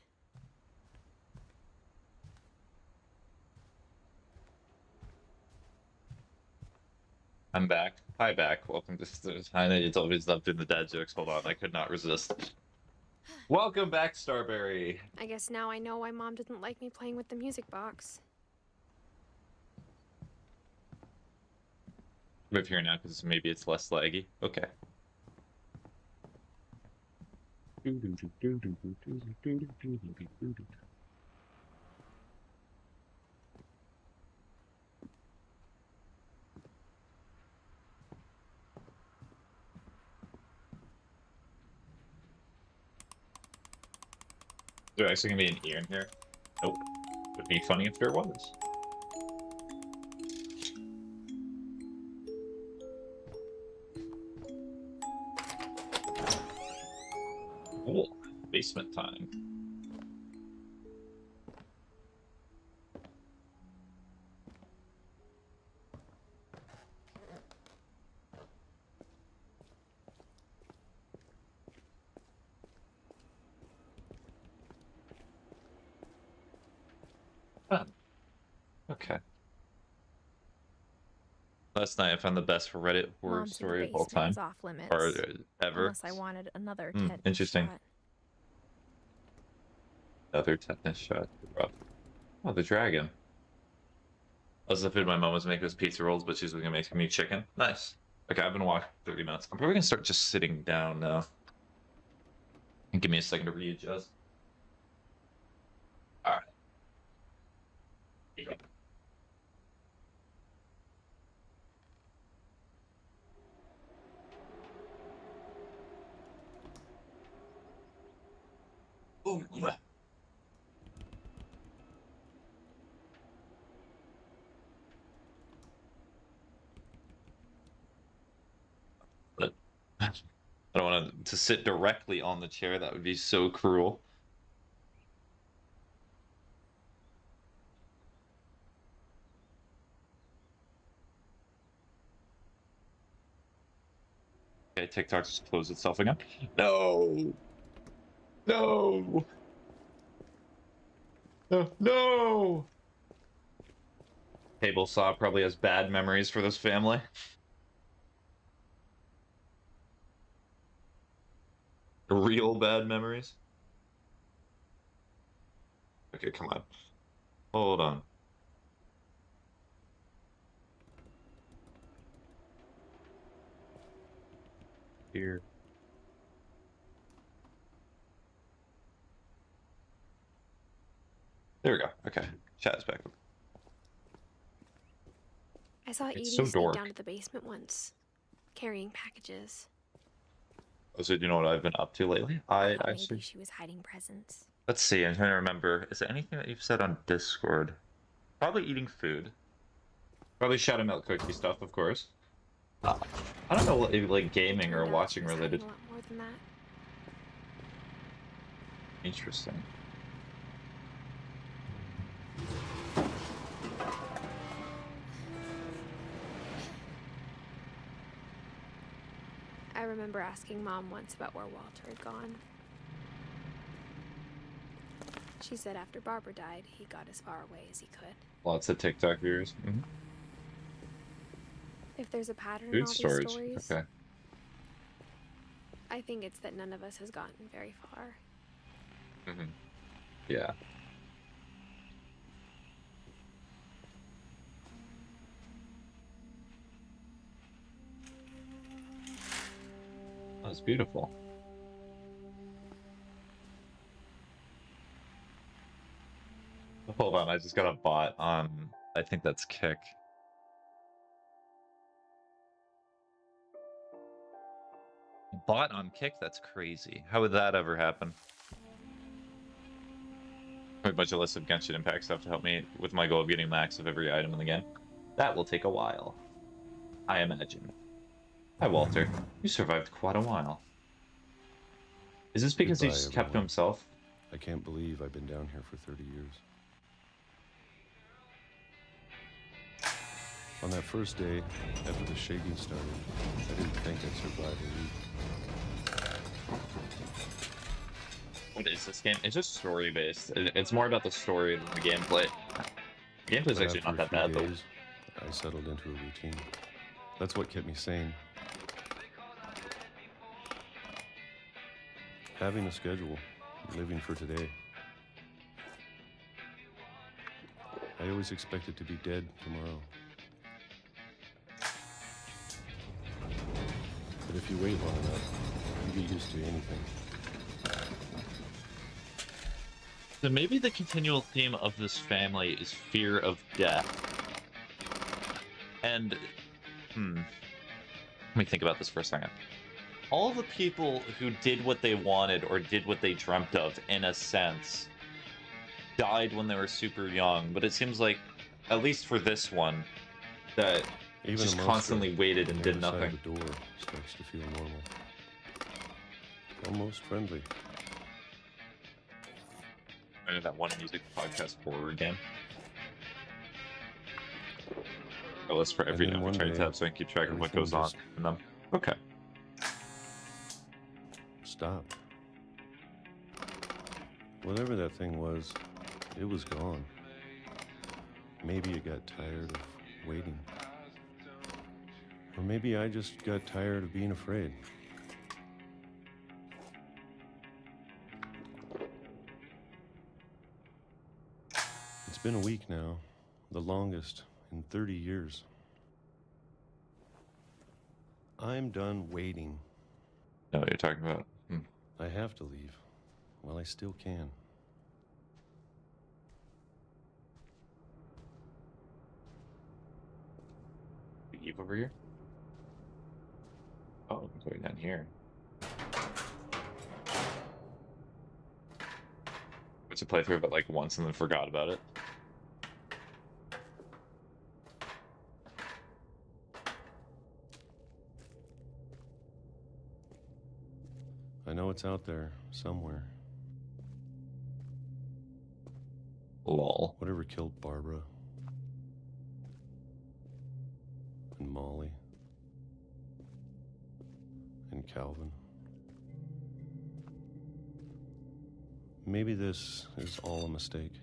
I'm back. Hi, back. Welcome to I know you told me to stop doing the dad jokes. Hold on, I could not resist. Welcome back, Starberry. I guess now I know why Mom didn't like me playing with the music box. Live here now because maybe it's less laggy. Okay. Is there actually gonna be an ear in here? Nope. Would be funny if there was. Cool. Basement time. Fun. Okay. Last night I found the best Reddit horror Mom said the story of all basement time. was off limits, Or ever. unless I wanted another Hmm, tetanus interesting. shot. Another tetanus shot. Rough. Oh, the dragon. I was afraid my mom was making us pizza rolls, but she's gonna make me chicken. Nice. Okay, I've been walking 30 minutes. I'm probably gonna start just sitting down now. And give me a second to readjust. Alright. Yeah. Oh, yeah. But I don't want to sit directly on the chair. That would be so cruel. Okay, TikTok just closed itself again. No! No! No! No! Table Saw probably has bad memories for this family. Real bad memories. Okay, come on. Hold on. here. There we go. Okay. Chat is back up. I saw It's Edie so sneak dork. down to the basement once, carrying packages. Oh, so do you know what I've been up to lately? I Thought actually... maybe she was hiding presents. Let's see, I'm trying to remember. Is there anything that you've said on Discord? Probably eating food. Probably Shadow Milk Cookie stuff, of course. I don't know what, like gaming or Turned out watching she was related. hiding a lot more than that. Interesting. I remember asking Mom once about where Walter had gone. She said after Barbara died, he got as far away as he could. Lots of TikTok viewers. If there's a pattern in Food all storage. these stories, Okay. I think it's that none of us has gotten very far. Yeah. That's beautiful. Hold on, I just got a bot on. I think that's Kick. Bot on Kick? That's crazy. How would that ever happen? A bunch of lists of Genshin Impact stuff to help me with my goal of getting max of every item in the game. That will take a while, I imagine. Hi, Walter. You survived quite a while. Is this because he Goodbye, just kept to everyone. himself? I can't believe I've been down here for 30 years. On that first day, after the shaking started, I didn't think I'd survive a week. What is this game? It's just story-based. It's more about the story than the gameplay. The gameplay's But actually not after that a few bad, days, I settled into a routine. That's what kept me sane. Having a schedule, living for today. I always expected to be dead tomorrow. But if you wait long enough, you get used to anything. So maybe the continual theme of this family is fear of death. And, let me think about this for a second. All the people who did what they wanted or did what they dreamt of, in a sense, died when they were super young. But it seems like, at least for this one, that Even just a monster constantly waited and on the did other side nothing. of the door starts to feel normal. Almost friendly. I know that one music podcast horror game. A list for every And then one arbitrary day, tab so I can keep track of what everything goes on just- in them. Okay. Stop. Whatever that thing was, it was gone. Maybe it got tired of waiting. Or maybe I just got tired of being afraid. It's been a week now, the longest in 30 years. I'm done waiting. Know what you're talking about. I have to leave. Well, I still can. Eve over here? Oh, I'm going down here. What's a playthrough of it like once and then forgot about it? I know it's out there somewhere. Lol. Whatever killed Barbara and Molly and Calvin. Maybe this is all a mistake.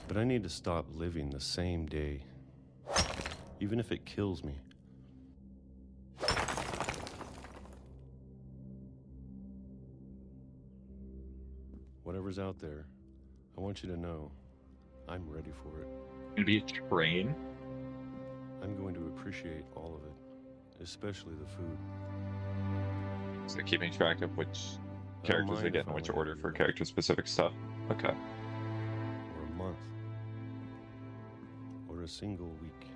But I need to stop living the same day, even if it kills me. Whatever's out there, I want you to know I'm ready for it. Gonna be a train? I'm going to appreciate all of it, especially the food. So keeping track of which I don't characters they mind get if in I which only order have a for month. character-specific stuff. Okay. Or a month. Or a single week.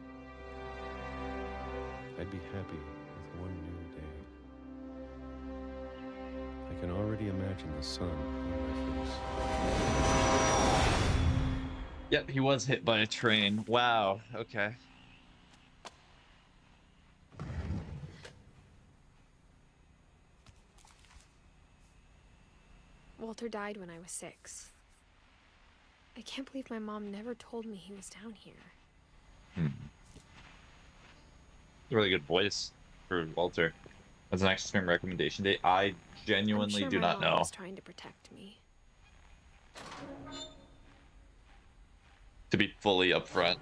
I'd be happy with one new day. I can already imagine the sun on my face. Yep, he was hit by a train. Wow. Okay. Walter died when I was 6. I can't believe my mom never told me he was down here. Really good voice for Walter. As an extra stream recommendation date, I genuinely I'm sure do my not mom know. was trying to protect me. To be fully upfront,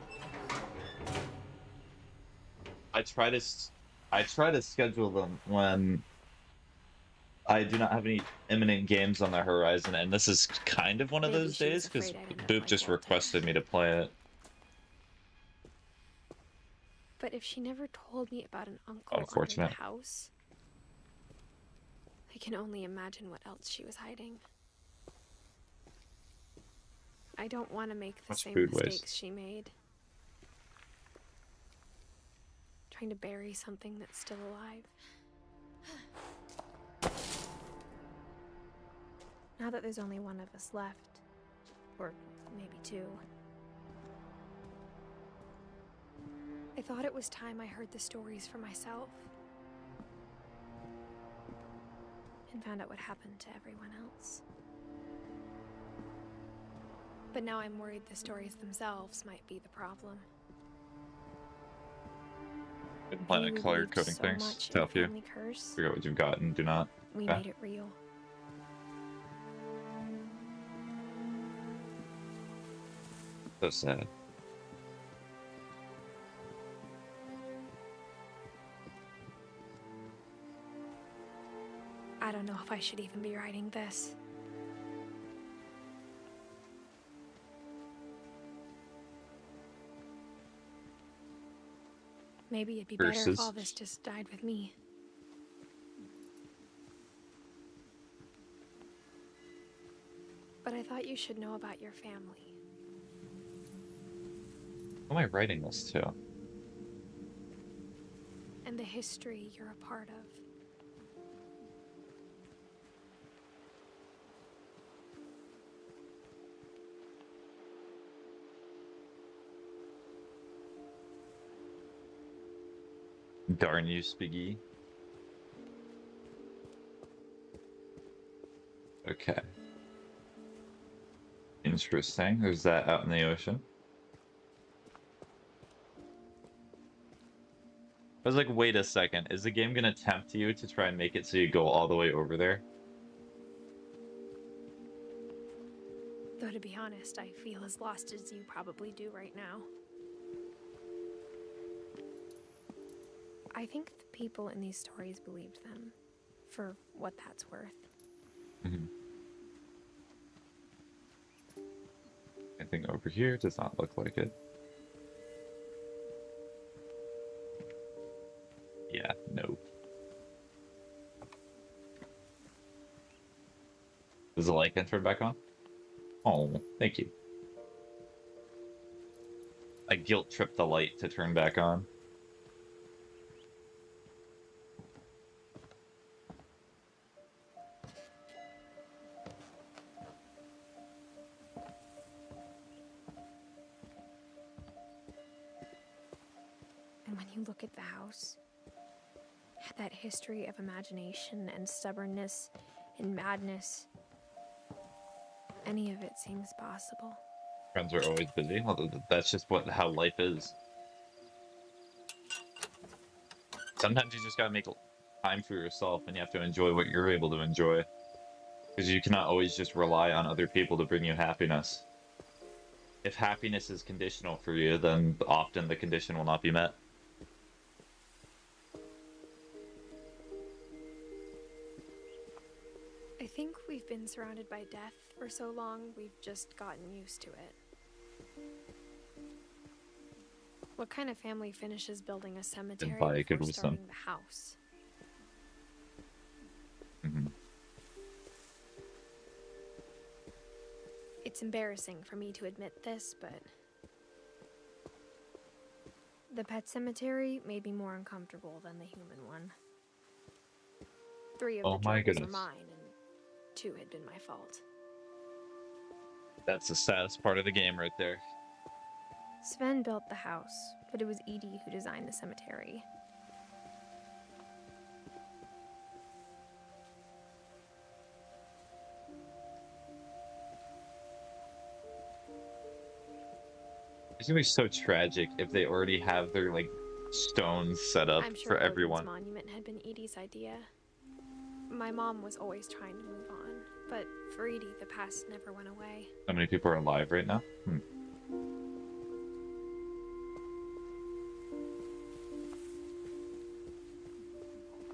I try to schedule them when I do not have any imminent games on the horizon, and this is kind of one of Maybe those she was days because afraid I'd end up Boop like just Walter. requested me to play it. But if she never told me about an uncle under Unfortunate. the house, I can only imagine what else she was hiding. I don't want to make the Much same food waste. mistakes she made. Trying to bury something that's still alive. Now that there's only one of us left, or maybe 2, I thought it was time I heard the stories for myself and found out what happened to everyone else. But now I'm worried the stories themselves might be the problem. Been planning We on color believed coding so things much to in help the you family curse. figure out what you've got and do not. We Yeah. made it real. So sad. I don't know if I should even be writing this. Maybe it'd be better if all Curses. this just died with me. But I thought you should know about your family. Who am I writing this to? And the history you're a part of. Darn you, Spiggy. Okay. Interesting. There's that out in the ocean. I was like, wait a second. Is the game gonna tempt you to try and make it so you go all the way over there? Though to be honest, I feel as lost as you probably do right now. I think the people in these stories believed them, for what that's worth. Anything over here does not look like it. Yeah, no. Does the light get turned back on? Oh, thank you. I guilt tripped the light to turn back on. And when you look at the house, that history of imagination and stubbornness and madness, any of it seems possible. Friends are always busy. Well, that's just how life is. Sometimes you just gotta make time for yourself, and you have to enjoy what you're able to enjoy. Because you cannot always just rely on other people to bring you happiness. If happiness is conditional for you, then often the condition will not be met. I think we've been surrounded by death for so long, we've just gotten used to it. What kind of family finishes building a cemetery buy a good before wisdom. starting the house? Mm-hmm. It's embarrassing for me to admit this, but the pet cemetery made me more uncomfortable than the human one. 3 of Oh the my troubles are goodness. mine, and 2 had been my fault. That's the saddest part of the game right there. Sven built the house, but it was Edie who designed the cemetery. It's gonna be so tragic if they already have their like stones set up I'm sure for Odin's everyone. monument had been Edie's idea. My mom was always trying to move on, but for Edie, the past never went away. How many people are alive right now?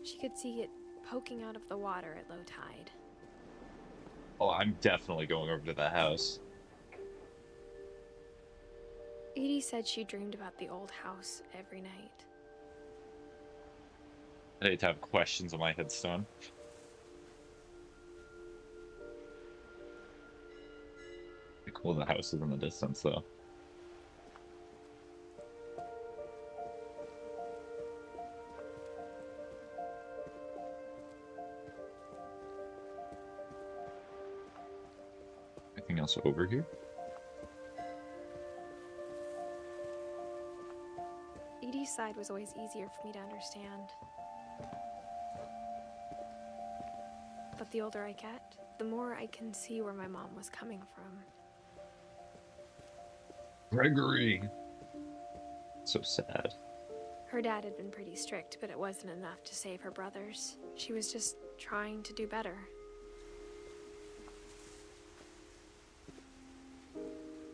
She could see it poking out of the water at low tide. Oh, I'm definitely going over to that house. Edie said she dreamed about the old house every night. I hate to have questions on my headstone. Pretty cool the house is in the distance, though. Anything else over here? Edie's side was always easier for me to understand. But the older I get, the more I can see where my mom was coming from. Gregory! So sad. Her dad had been pretty strict, but it wasn't enough to save her brothers. She was just trying to do better.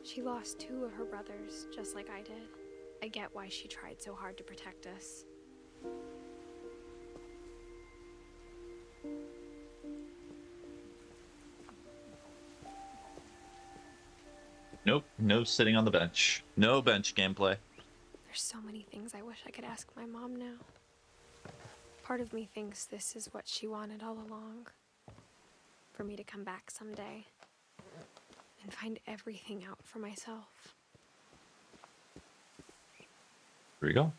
She lost 2 of her brothers, just like I did. I get why she tried so hard to protect us. Nope, no sitting on the bench. No bench gameplay. There's so many things I wish I could ask my mom now. Part of me thinks this is what she wanted all along. For me to come back someday and find everything out for myself. Here we go.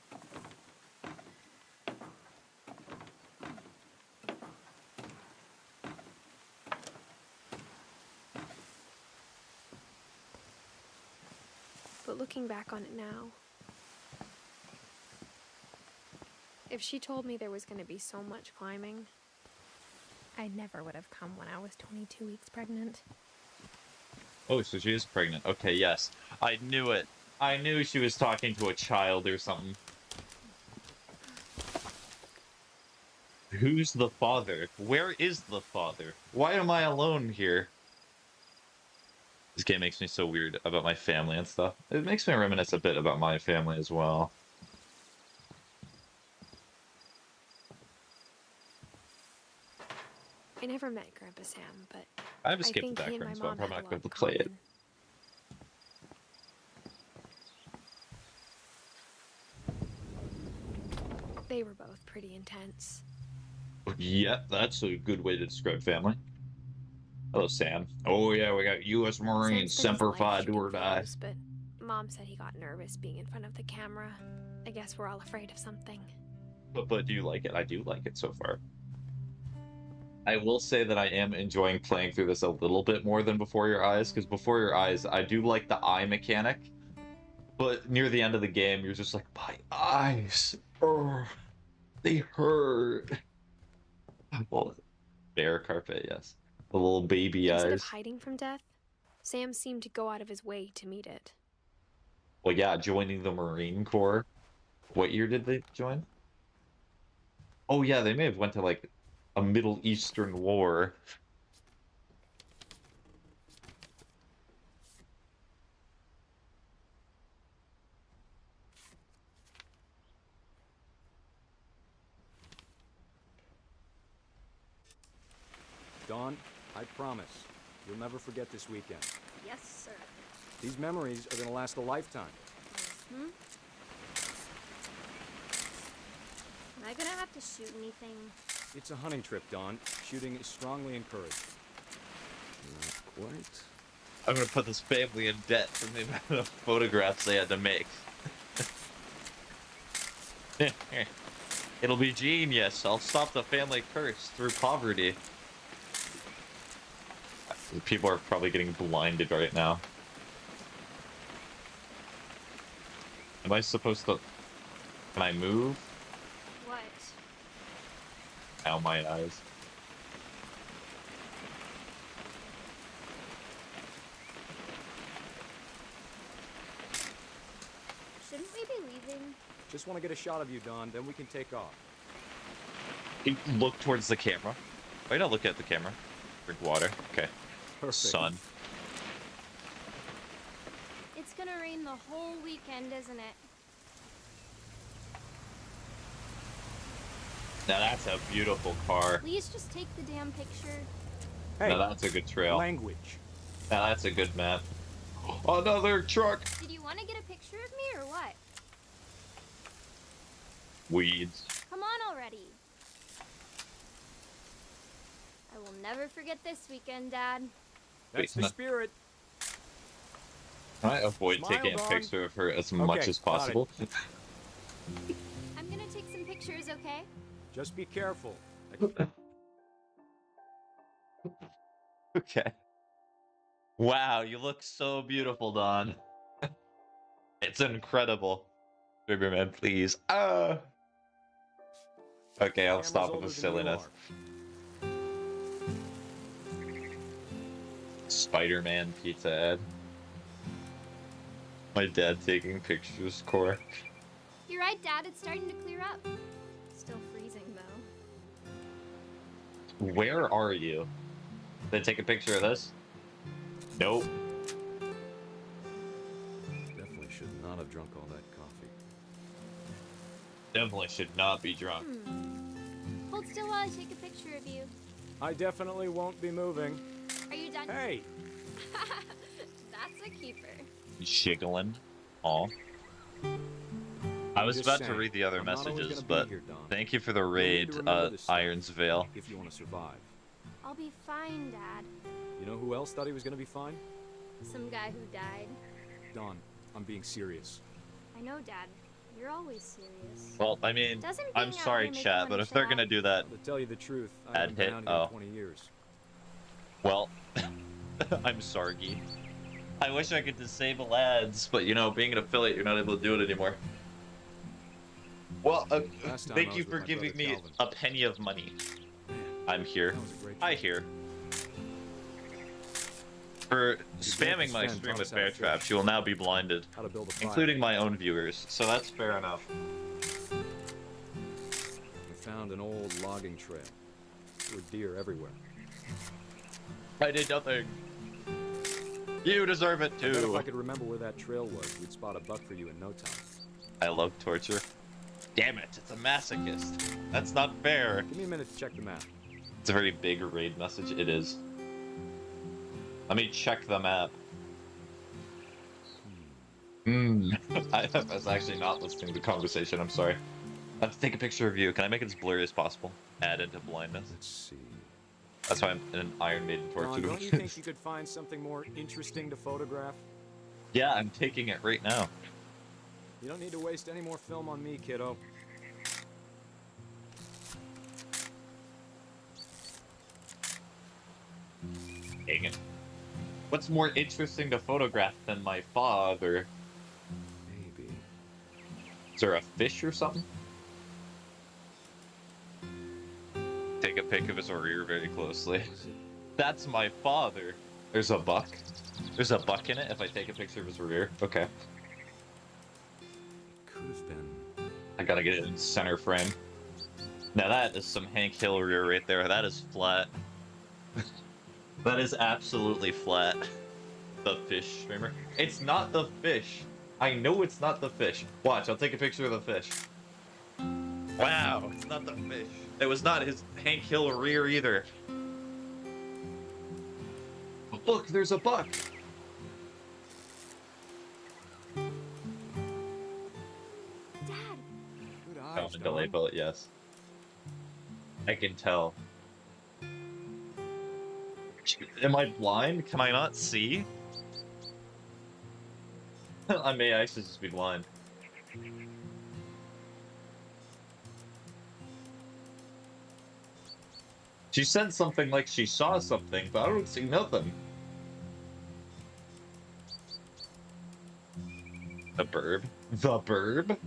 But looking back on it now, if she told me there was going to be so much climbing, I never would have come when I was 22 weeks pregnant. Oh, so she is pregnant. Okay, yes. I knew it. I knew she was talking to a child or something. Who's the father? Where is the father? Why am I alone here? This game makes me so weird about my family and stuff. It makes me reminisce a bit about my family as well. I never met Grandpa Sam, but I have skipped the think he and my background, so I'm mom probably had not a going lot to play it. in common. They were both pretty intense. Yeah, that's a good way to describe family. Hello, Sam. Oh yeah, we got U.S. Marines, Sam spent his Semper life Fi, do shooting or die. photos, but Mom said he got nervous being in front of the camera. I guess we're all afraid of something. But do you like it? I do like it so far. I will say that I am enjoying playing through this a little bit more than Before Your Eyes, because Before Your Eyes, I do like the eye mechanic, but near the end of the game, you're just like, my eyes, oh, they hurt. Well, bear carpet, yes. The little baby Instead of eyes. hiding from death, Sam seemed to go out of his way to meet it. Well, yeah, joining the Marine Corps. What year did they join? Oh, yeah, they may have went to, like, a Middle Eastern war. Dawn, I promise, you'll never forget this weekend. Yes, sir. These memories are gonna last a lifetime. Hmm? I gonna have to shoot anything? It's a hunting trip, Dawn. Shooting is strongly encouraged. Not quite. I'm gonna put this family in debt from the amount of photographs they had to make. It'll be genius. I'll stop the family curse through poverty. People are probably getting blinded right now. Am I supposed to... Can I move? What? Ow, my eyes. Shouldn't we be leaving? Just want to get a shot of you, Dawn, then we can take off. Look towards the camera. Why not look at the camera? Drink water. Okay. Perfect. Sun. It's gonna rain the whole weekend, isn't it? Now that's a beautiful car. Please just take the damn picture. Hey, Now that's a good trail. language. Now that's a good map. Another truck. Did you want to get a picture of me or what? Weeds. Come on already. I will never forget this weekend, Dad. That's Wait, the spirit. Can I avoid Smile, taking a Dawn. picture of her as much as got it. possible? I'm gonna take some pictures, okay? Just be careful. Okay. Wow, you look so beautiful, Dawn. It's incredible. Riverman, please. Okay, I'll Camera's stop with older the than you silliness. are. Spider-Man pizza ad. My dad taking pictures, core. You're right, Dad. It's starting to clear up. Still freezing, though. Where are you? Did I take a picture of this? Nope. Definitely should not have drunk all that coffee. Definitely should not be drunk. Hold still while I take a picture of you. I definitely won't be moving. Are you done? Hey! That's a keeper. Jiggling. Aw. I was Just about to saying, read the other I'm not always messages, gonna be but here, Dawn. thank you for the You'll need raid, to remember this stuff Irons Veil. If you want to survive. I'll be fine, Dad. You know who else thought he was going to be fine? Some guy who died. Dawn, I'm being serious. I know, Dad. You're always serious. Well, I mean, Doesn't I'm being out sorry, here make chat, you but wanna if they're chill gonna out? do that, To tell you the truth, I Ad haven't been hit? out here Oh. in 20 years. well, I'm Sargy. I wish I could disable ads, but you know, being an affiliate, you're not able to do it anymore. Well, Last time thank I you was for with my giving brother me Calvin. a penny of money. I'm here. That was a great I trip. hear. For Your spamming my friend stream taught with us how to bear fish. traps, you will now be blinded, How to build a fire. including my own viewers. So that's fair enough. We found an old logging trail. There were deer everywhere. I did nothing. You deserve it I bet if too. I could remember where that trail was, we'd spot a buck for you in no time. I love torture. Damn it, it's a masochist. That's not fair. Give me a minute to check the map. It's a very big raid message. It is. Let me check the map. I was actually not listening to the conversation. I'm sorry. I have to take a picture of you. Can I make it as blurry as possible? Add into blindness. Let's see. That's why I'm in an Iron Maiden torture. Ron, don't you think you could find something more interesting to photograph? Yeah, I'm taking it right now. You don't need to waste any more film on me, kiddo. Dang it. What's more interesting to photograph than my father? Maybe. Is there a fish or something? Take a pic of his rear very closely. That's my father. There's a buck. There's a buck in it if I take a picture of his rear. Okay. Could have been. I gotta get it in center frame. Now that is some Hank Hill rear right there. That is flat. That is absolutely flat. The fish streamer. It's not the fish. I know it's not the fish. Watch, I'll take a picture of the fish. Wow, it's not the fish. It was not his Hank Hill rear either. Look, there's a buck. Dad, Good eyes, Common delay Dawn. bullet, yes. I can tell. Am I blind? Can I not see? I may actually just be blind. She said something like she saw something, but I don't see nothing. The burb? The burb?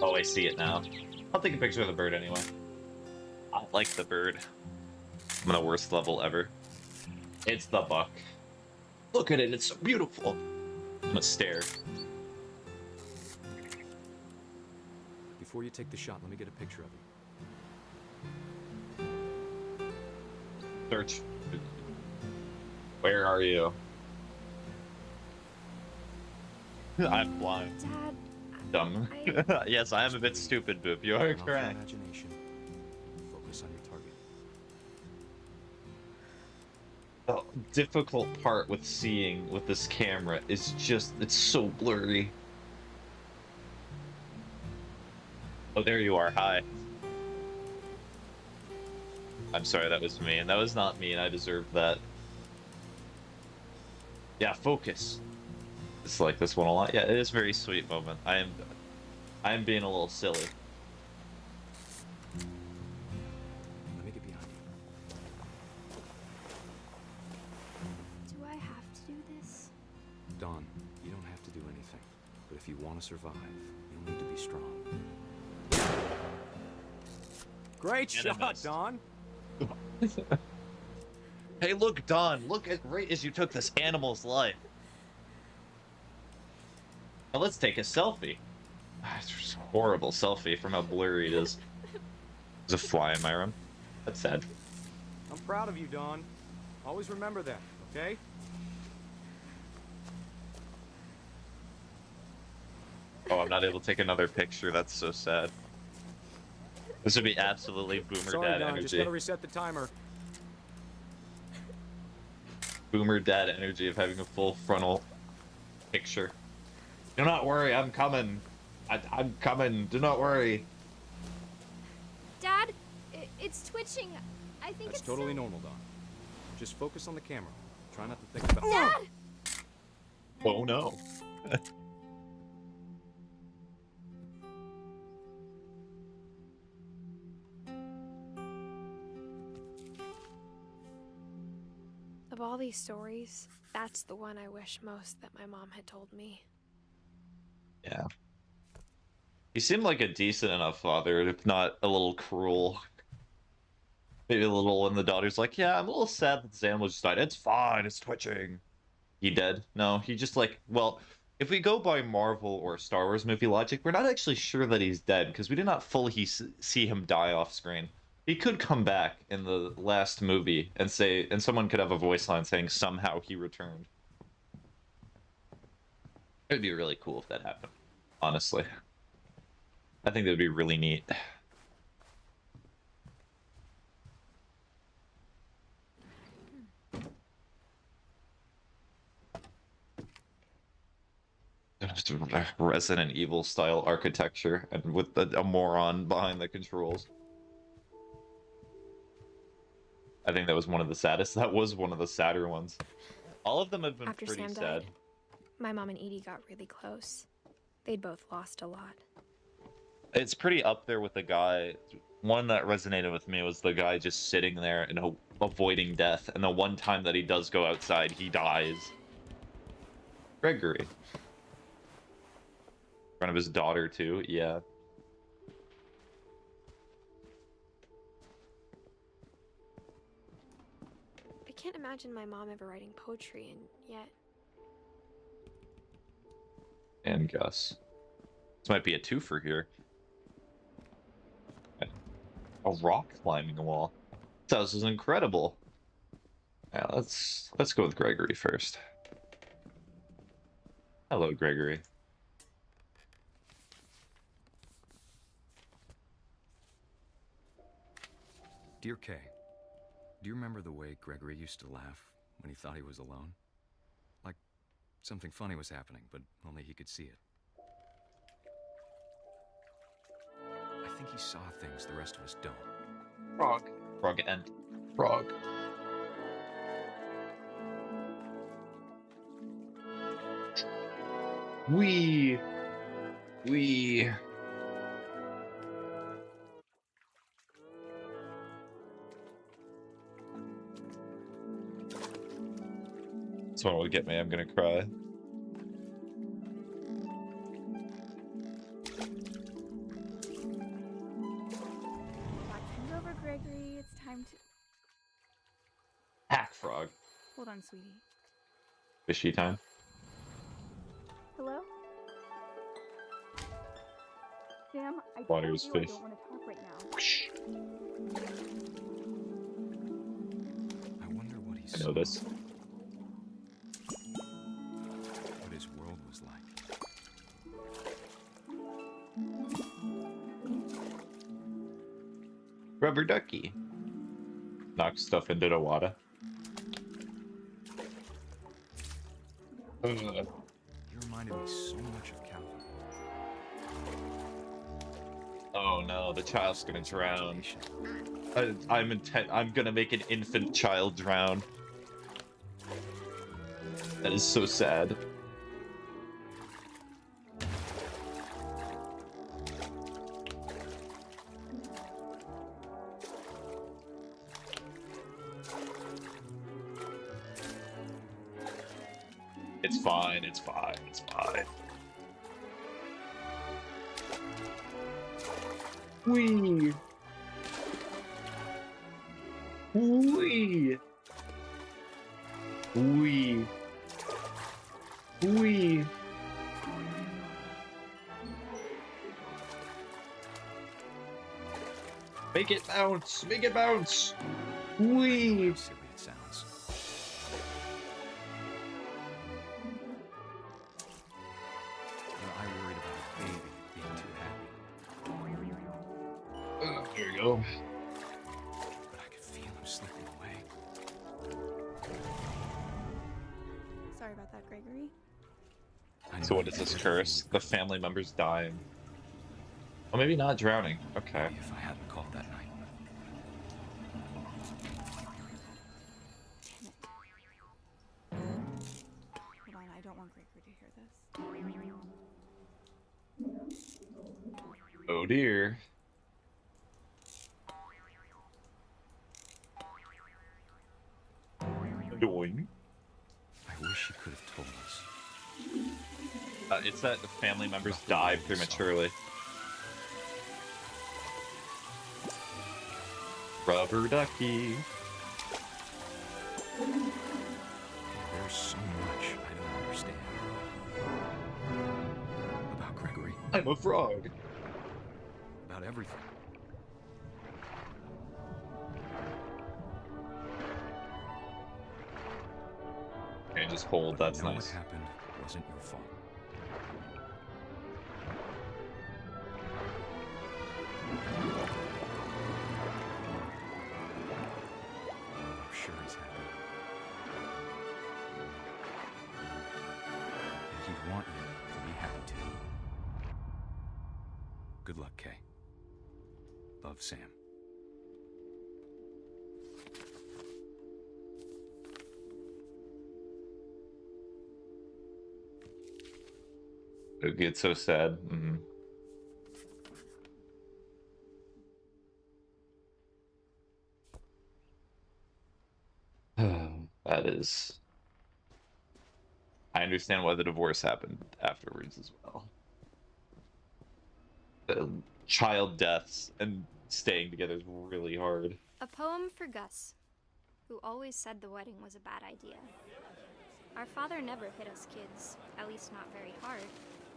Oh, I see it now. I'll take a picture of the bird anyway. I like the bird. I'm on the worst level ever. It's the buck. Look at it, it's so beautiful. I'm gonna stare. Before you take the shot, let me get a picture of you. Search. Where are you? I'm blind. Dad, Dumb. Yes, I am a bit stupid, Boop. You are Turn off your correct. imagination. Focus on your target. The difficult part with seeing with this camera is just, it's so blurry. Oh, there you are. Hi. I'm sorry, that was me, and that was not me, and I deserved that. Yeah, focus. It's like this one a lot. Yeah, it is a very sweet moment. I am being a little silly. Let me get behind you. do I have to do this? Dawn, you don't have to do anything. But if you want to survive, you'll need to be strong. Great shot, Dawn! Hey, look, Don. Look at right as you took this animal's life. Now let's take a selfie. It's just a horrible selfie from how blurry it is. There's a fly in my room. That's sad. I'm proud of you, Dawn. Always remember that, okay? Oh, I'm not able to take another picture. That's so sad. This would be absolutely boomer Sorry, dad Dawn, just energy. gotta reset the timer. Boomer dad energy of having a full frontal picture. Do not worry, I'm coming. I'm coming. Do not worry. Dad, it's twitching. I think That's it's totally so... normal, Dawn. Just focus on the camera. Try not to think about Dad! Oh no. Of all these stories, that's the one I wish most that my mom had told me. Yeah. He seemed like a decent enough father, if not a little cruel. Maybe a little when the daughter's like, yeah, I'm a little sad that this animal just died. It's fine, it's twitching. He dead? No, he just like, well, if we go by Marvel or Star Wars movie logic, we're not actually sure that he's dead, because we did not fully see him die off screen. He could come back in the last movie and say, and someone could have a voice line saying somehow he returned. It would be really cool if that happened, honestly. I think that would be really neat. Resident Evil style architecture and with a moron behind the controls. I think that was one of the saddest. That was one of the sadder ones. All of them have been After pretty Sam sad. died, my mom and Edie got really close. They'd both lost a lot. It's pretty up there with the guy. One that resonated with me was the guy just sitting there and avoiding death. And the one time that he does go outside, he dies. Gregory. In front of his daughter, too. Yeah. I can't imagine my mom ever writing poetry, and yet... And Gus. This might be a twofer here. A rock climbing wall. This house is incredible. Yeah, let's go with Gregory first. Hello, Gregory. Dear Kay, do you remember the way Gregory used to laugh when he thought he was alone? Like something funny was happening, but only he could see it. think he saw things the rest of us don't. Frog. Frog and frog. We. This one will get me. I'm gonna cry. Watching's over, Gregory. It's time to... Hack frog. Hold on, sweetie. Fishy time. Hello? Sam, I Water's told you face. I don't want to talk right now. I wonder what he I saw. know this. What his world was like. Rubber ducky. Knock stuff into the water. You reminded me so much of Calvin. Oh no, the child's gonna drown. I'm gonna make an infant child drown. That is so sad. It's fine, it's fine, it's fine. Wee! Wee! Wee! Wee! Make it bounce! Make it bounce! Wee! Silly it sounds. I worried about a baby being too happy. There you go. But I could feel him slipping away. Sorry about that, Gregory. So what is this curse? The family member's dying. Oh, maybe not drowning. Okay. If I hadn't called that night. Hold on, I don't want Gregory to hear this. Oh dear. Doing. I wish he could have told us. It's that the family members die prematurely. Rubber ducky. There's so much I don't understand. About Gregory. I'm a frog. About everything. Okay, just hold. But I That's know nice. what happened wasn't your fault. I'm sure he's happy. And he'd want you to be happy too. Good luck, Kay. Love, Sam. It gets so sad. That is... I understand why the divorce happened afterwards as well. The child deaths and staying together is really hard. A poem for Gus, who always said the wedding was a bad idea. Our father never hit us kids, at least not very hard,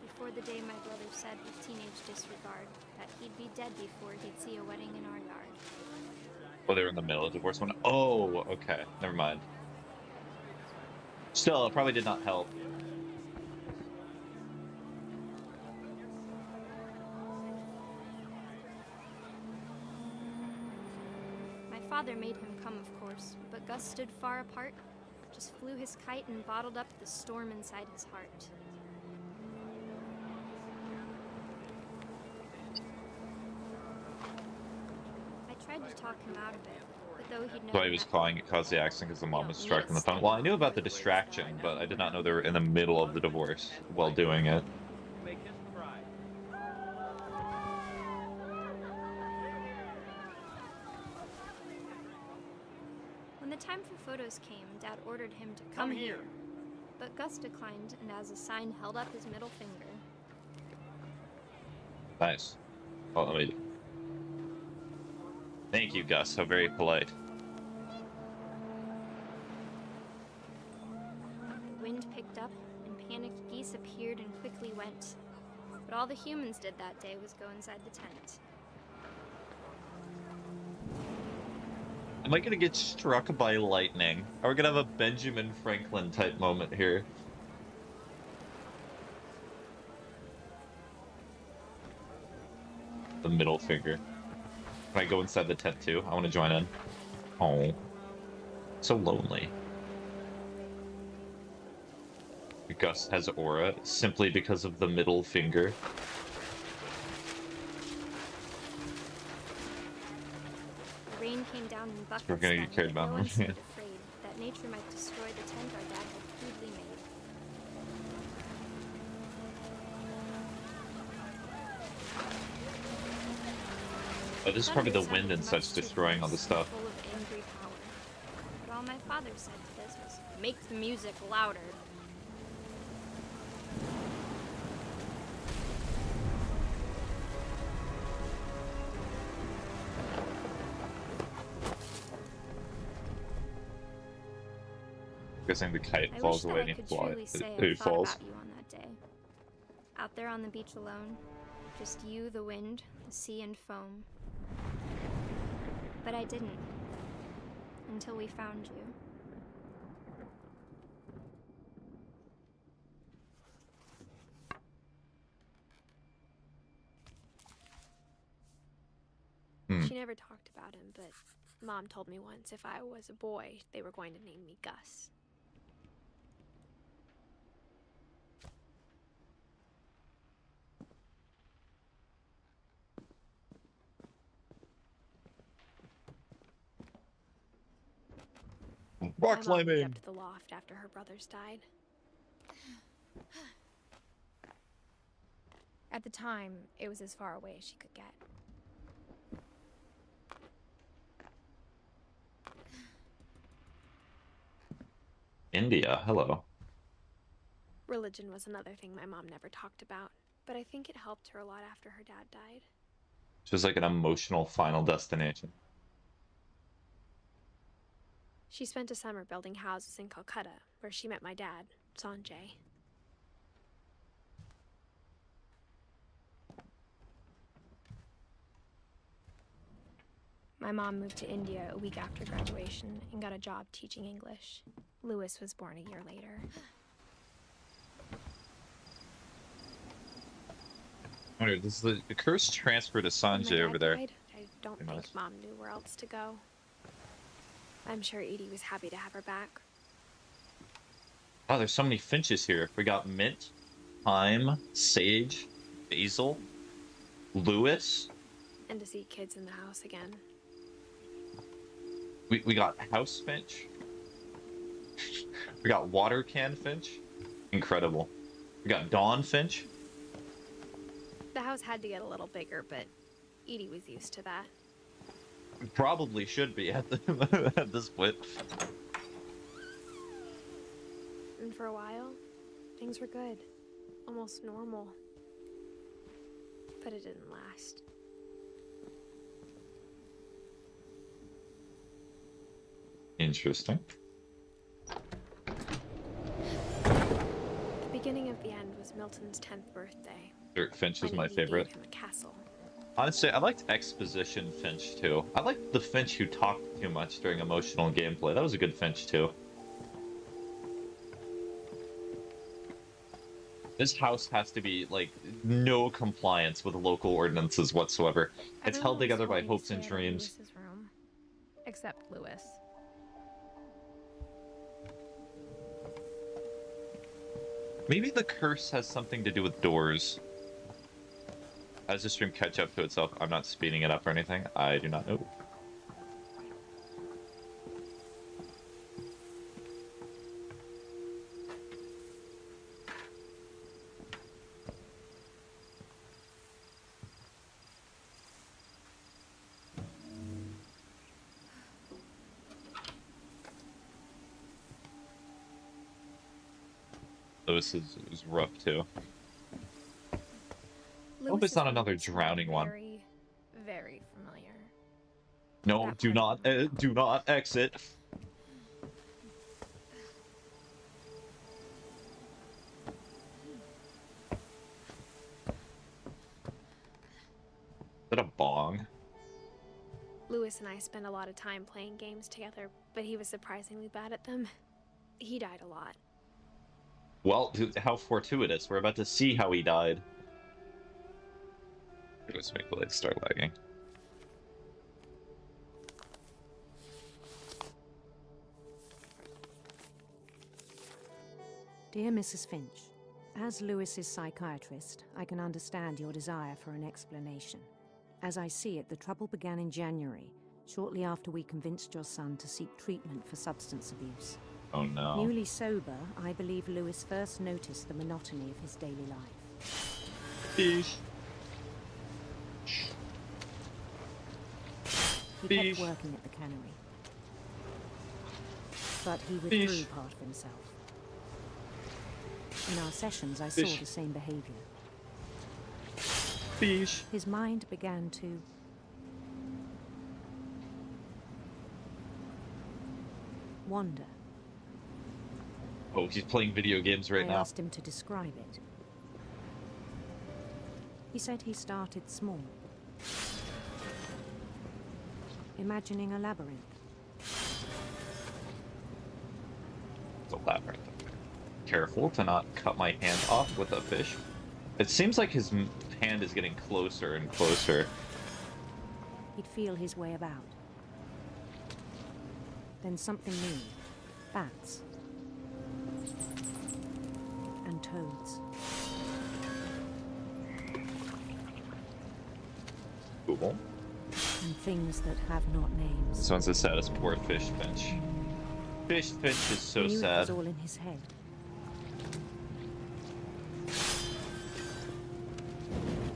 before the day my brother said with teenage disregard that he'd be dead before he'd see a wedding in our yard. Oh, they were in the middle of divorce one. Oh, okay. Never mind. Still, it probably did not help. My father made him come, of course, but Gus stood far apart, just flew his kite and bottled up the storm inside his heart. tried to talk him out of it, but though he'd That's never why he was met calling me, it caused the accident because the mom was don't distracting need the a phone. Well, I knew about the statement. distraction, but I did not know they were in the middle of the divorce while doing it. When the time for photos came, Dad ordered him to come here. But Gus declined, and as a sign held up his middle finger. Nice. Oh, let me... Thank you, Gus. How very polite. The wind picked up, and panicked geese appeared and quickly went. But all the humans did that day was go inside the tent. Am I gonna get struck by lightning? Are we gonna have a Benjamin Franklin type moment here? The middle finger. Can I go inside the tent too? I want to join in. Oh. So lonely. Gus has aura simply because of the middle finger. The rain came down in buckets. We're gonna get carried No down. one seemed afraid that nature might destroy the tent our dad had crudely made. Oh, this is probably the wind and such destroying all the stuff. Full of angry power. But all my father said to this was, make the music louder. Guessing the kite I falls wish away that I and could he truly say I it thought falls. about you on that day. Out there on the beach alone, just you, the wind, the sea, and foam. But I didn't. Until we found you. She never talked about him, but Mom told me once if I was a boy, they were going to name me Gus. Rock My mom moved climbing! up to the loft after her brothers died. At the time, it was as far away as she could get. India, hello. Religion was another thing my mom never talked about, but I think it helped her a lot after her dad died. It was like an emotional final destination. She spent a summer building houses in Calcutta, where she met my dad, Sanjay. My mom moved to India a week after graduation and got a job teaching English. Lewis was born a year later. I wonder, does the curse transfer to When my Sanjay dad over there? died, I don't Be think nice. Mom knew where else to go. I'm sure Edie was happy to have her back. Oh, there's so many Finches here. We got mint, thyme, sage, basil, Lewis. And to see kids in the house again. We got house finch. We got water can finch. Incredible. We got dawn finch. The house had to get a little bigger, but Edie was used to that. Probably should be at, the, at this point. And for a while, things were good. Almost normal. But it didn't last. Interesting. The beginning of the end was Milton's 10th birthday. Dirk Finch is when my Edie favorite. gave him a castle. Honestly, I liked exposition Finch too. I liked the Finch who talked too much during emotional gameplay. That was a good Finch too. This house has to be, like, no compliance with local ordinances whatsoever. It's Everyone held was together by hoping to hopes and stay at dreams. Lewis's room, except Lewis. Maybe the curse has something to do with doors. As the stream catch up to itself, I'm not speeding it up or anything. I do not know. Lewis is rough too. Hope it's Lewis's not another rooms were drowning one. very, very familiar. No, That do part not, of do not exit. Is that a bong? Lewis and I spent a lot of time playing games together, but he was surprisingly bad at them. He died a lot. Well, dude, how fortuitous. We're about to see how he died. Let's make the lights start lagging. Dear Mrs. Finch, as Lewis's psychiatrist, I can understand your desire for an explanation. As I see it, the trouble began in January, shortly after we convinced your son to seek treatment for substance abuse. Oh no. Newly sober, I believe Lewis first noticed the monotony of his daily life. Fish. He kept working at the cannery, but he withdrew part of himself. In our sessions, I saw the same behavior. Fish. His mind began to wander. Oh, he's playing video games right now. I asked him to describe it. He said he started small, imagining a labyrinth. It's a labyrinth. Careful to not cut my hand off with a fish. It seems like his hand is getting closer and closer. He'd feel his way about. Then something new. Bats. And toads. Cool. And things that have not names. This one's the saddest. Poor Fish Finch. Fish Finch is so He knew sad. it was all in his head.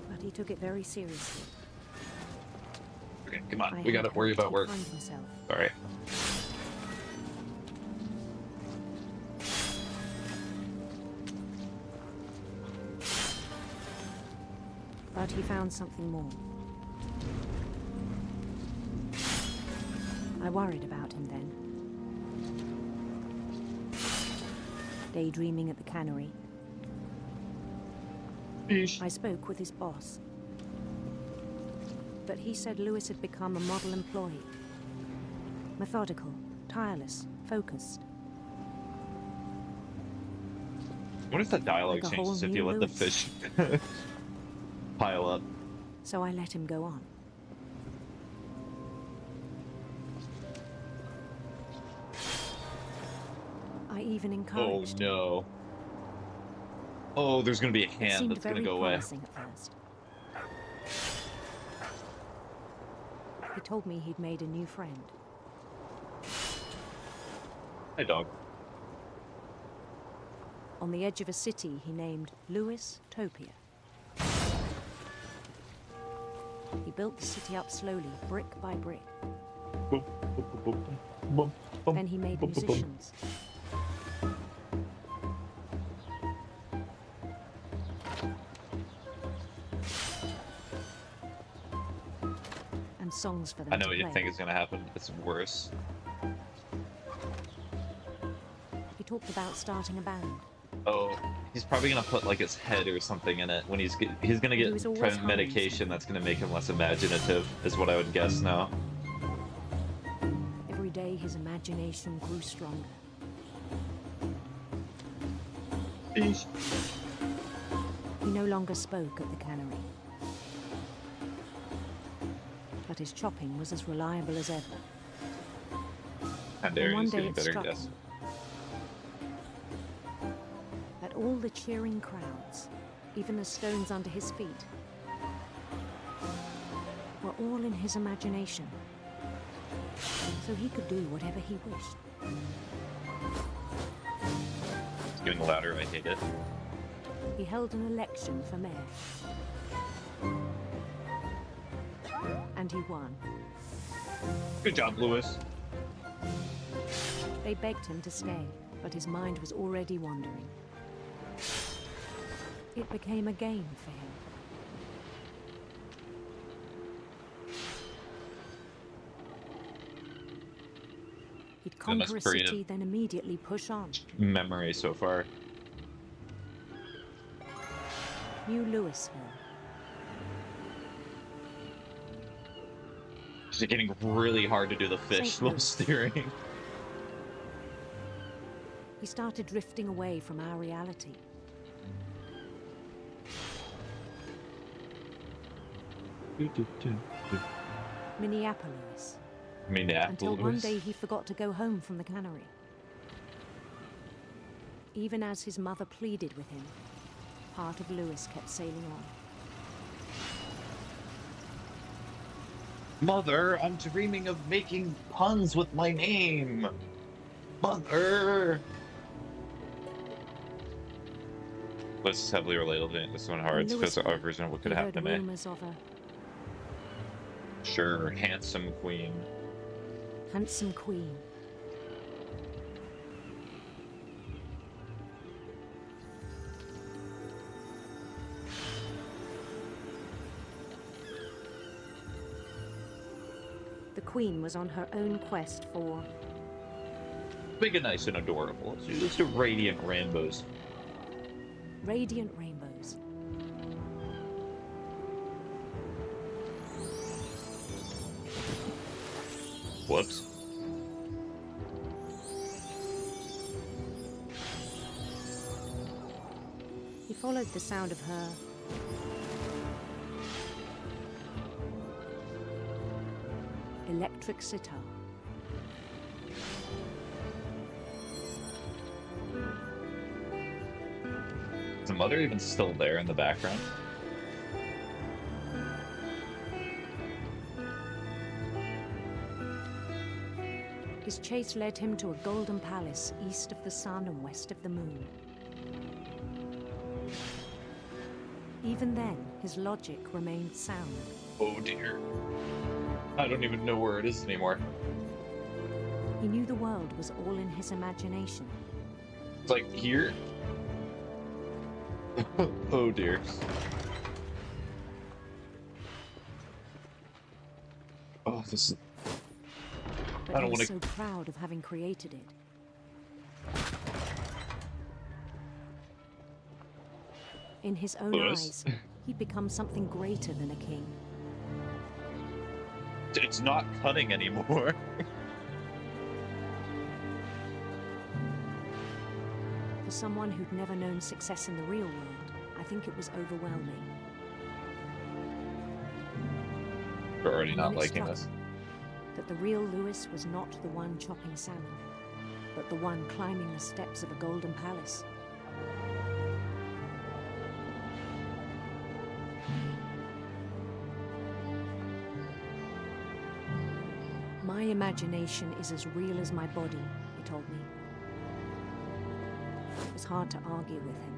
But he took it very seriously. Okay, come on. We gotta worry about work. Alright. But he found something more. I worried about him then. Daydreaming at the cannery. I spoke with his boss. But he said Lewis had become a model employee. Methodical, tireless, focused. What if the dialogue Like a changes whole if you new let the Lewis. fish pile up? So I let him go on. I even encouraged him. Oh no. Oh, there's gonna be a It hand seemed that's gonna very go away. promising at first. He told me he'd made a new friend. Hey, dog. On the edge of a city he named Lewis Topia. He built the city up slowly, brick by brick. Boom, boom, boom, boom, boom, boom, Then he made boom, boom, boom. musicians. And songs for them I know to what you play. think is gonna happen. It's worse. He talked about starting a band. Oh, he's probably gonna put like his head or something in it when he's gonna He get was always humming medication that's gonna make him less imaginative, is what I would guess now. Every day his imagination grew stronger. He no longer spoke at the cannery. But his chopping was as reliable as ever. And Then there one he's day getting it better, struck yes. him that all the cheering crowds, even the stones under his feet, were all in his imagination. So he could do whatever he wished. It's getting louder, I hate it. He held an election for mayor. And he won. Good job, Lewis. They begged him to stay, but his mind was already wandering. It became a game for him. He'd conquer a city, then immediately push on. Memory so far. New Louisville. It's getting really hard to do the fish while steering. We started drifting away from our reality. Minneapolis. Until one day he forgot to go home from the cannery. Even as his mother pleaded with him, part of Louis kept sailing on. Mother, I'm dreaming of making puns with my name. Mother. This is heavily related to this one hard. It's because of version of what could happen to me. Rumors of a sure, handsome queen. Handsome queen. The queen was on her own quest for... Big and nice and adorable. It's just a radiant rainbows. Radiant rainbows. Whoops. He followed the sound of her electric sitar. Is the mother even still there in the background? His chase led him to a golden palace east of the sun and west of the moon. Even then, his logic remained sound. Oh dear. I don't even know where it is anymore. He knew the world was all in his imagination. It's like here? Oh dear. Oh, this is... But he was so proud of having created it. In his own eyes, he'd become something greater than a king. It's not cutting anymore. For someone who'd never known success in the real world, I think it was overwhelming. We're already not liking this. That the real Louis was not the one chopping salmon, but the one climbing the steps of a golden palace. My imagination is as real as my body, he told me. It was hard to argue with him.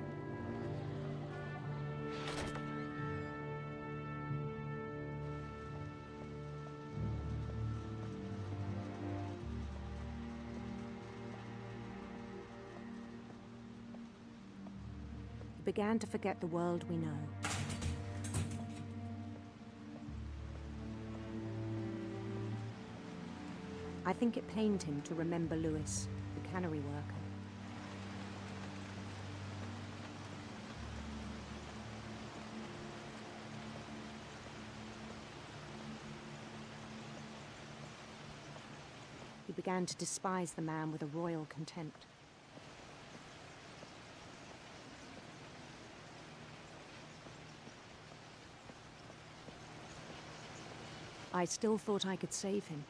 He began to forget the world we know. I think it pained him to remember Louis, the cannery worker. He began to despise the man with a royal contempt. I still thought I could save him.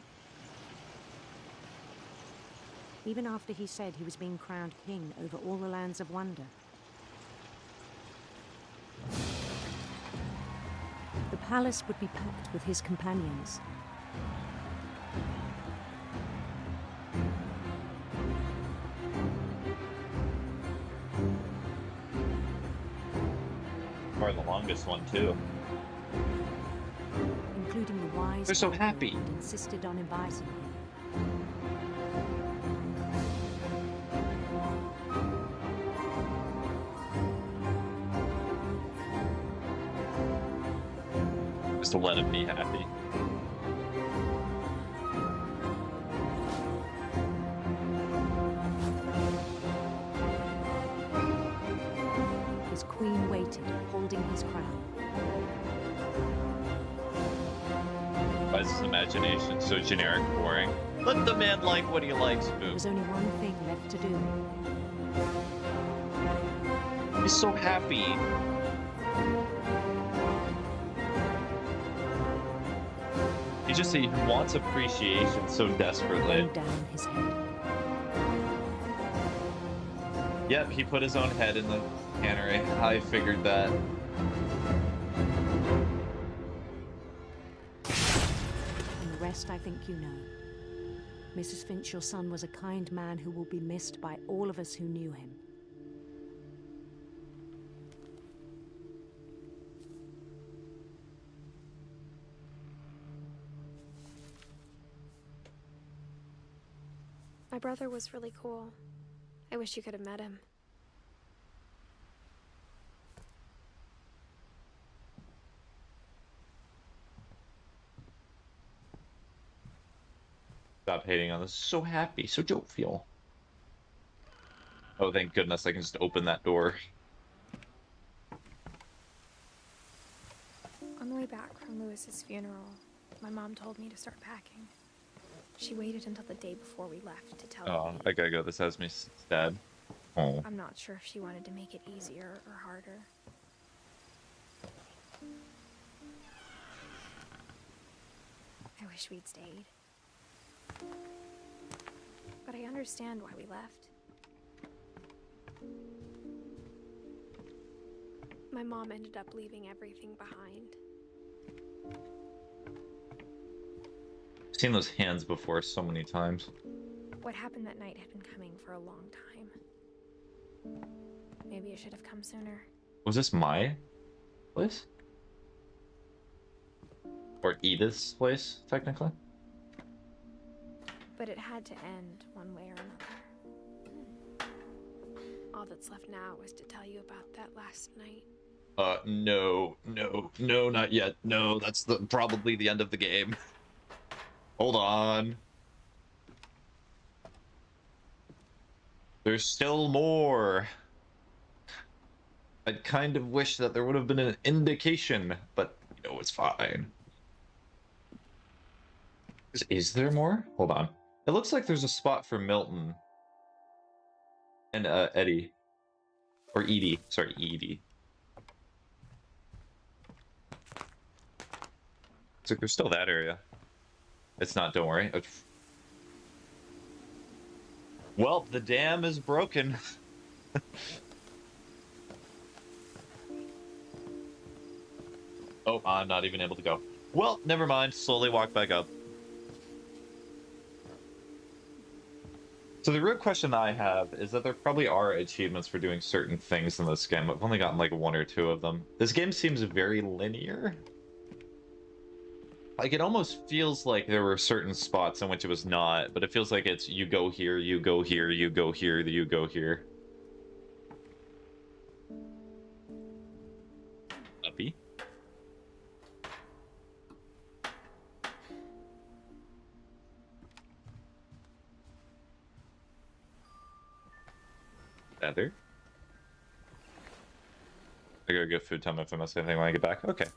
Even after he said he was being crowned king over all the lands of wonder. The palace would be packed with his companions. Or the longest one too. Including the wise. They're so happy. And insisted on inviting him. Just to let him be happy. His queen waited, holding his crown. Why is his imagination so generic, boring? Let the man like what he likes, There boo. was only one thing left to do. He's so happy. He wants appreciation so desperately. Bowed down his head. Yep, he put his own head in the cannery. I figured that. And the rest I think you know. Mrs. Finch, your son was a kind man who will be missed by all of us who knew him. My brother was really cool. I wish you could have met him. Stop hating on this. So happy, so jovial. Oh, thank goodness I can just open that door. On the way back from Lewis's funeral, my mom told me to start packing. She waited until the day before we left to tell me. I gotta go. This has me sad. Oh. I'm not sure if she wanted to make it easier or harder. I wish we'd stayed. But I understand why we left. My mom ended up leaving everything behind. I've seen those hands before so many times. What happened that night had been coming for a long time. Maybe it should have come sooner. Was this my place? Or Edith's place, technically? But it had to end one way or another. All that's left now is to tell you about that last night. No, not yet. No, that's probably the end of the game. Hold on. There's still more. I'd kind of wish that there would have been an indication, but you know, it's fine. Is there more? Hold on. It looks like there's a spot for Milton. And Eddie. Or Edie. Sorry, Edie. It's like there's still that area. It's not, don't worry. Well, the dam is broken. Oh, I'm not even able to go. Well, never mind. Slowly walk back up. So the real question I have is that there probably are achievements for doing certain things in this game. I've only gotten like 1 or 2 of them. This game seems very linear. Like, it almost feels like there were certain spots in which it was not, but it feels like it's you go here, you go here, you go here, you go here. Puppy. Feather. I gotta go food time if I miss anything when I get back. Okay.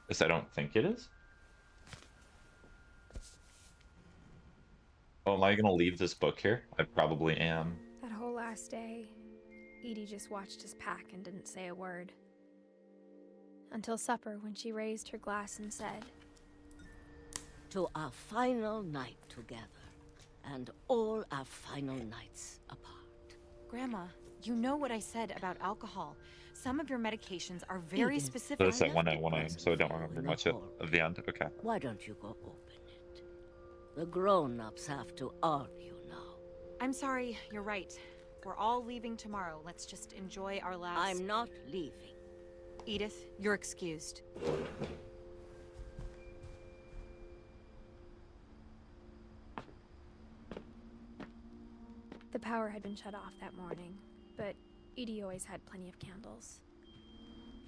Guess I don't think it is. Oh, am I gonna leave this book here? I probably am. That whole last day, Edie just watched us pack and didn't say a word. Until supper, when she raised her glass and said, "To our final night together, and all our final nights apart." Grandma, you know what I said about alcohol. Some of your medications are very Edith, specific. So it's at 1 a.m, so I don't remember much of the end. Okay. Why don't you go open it? The grown-ups have to argue now. I'm sorry, you're right. We're all leaving tomorrow. Let's just enjoy our last... I'm not leaving. Edith, you're excused. the power had been shut off that morning, but Edie always had plenty of candles.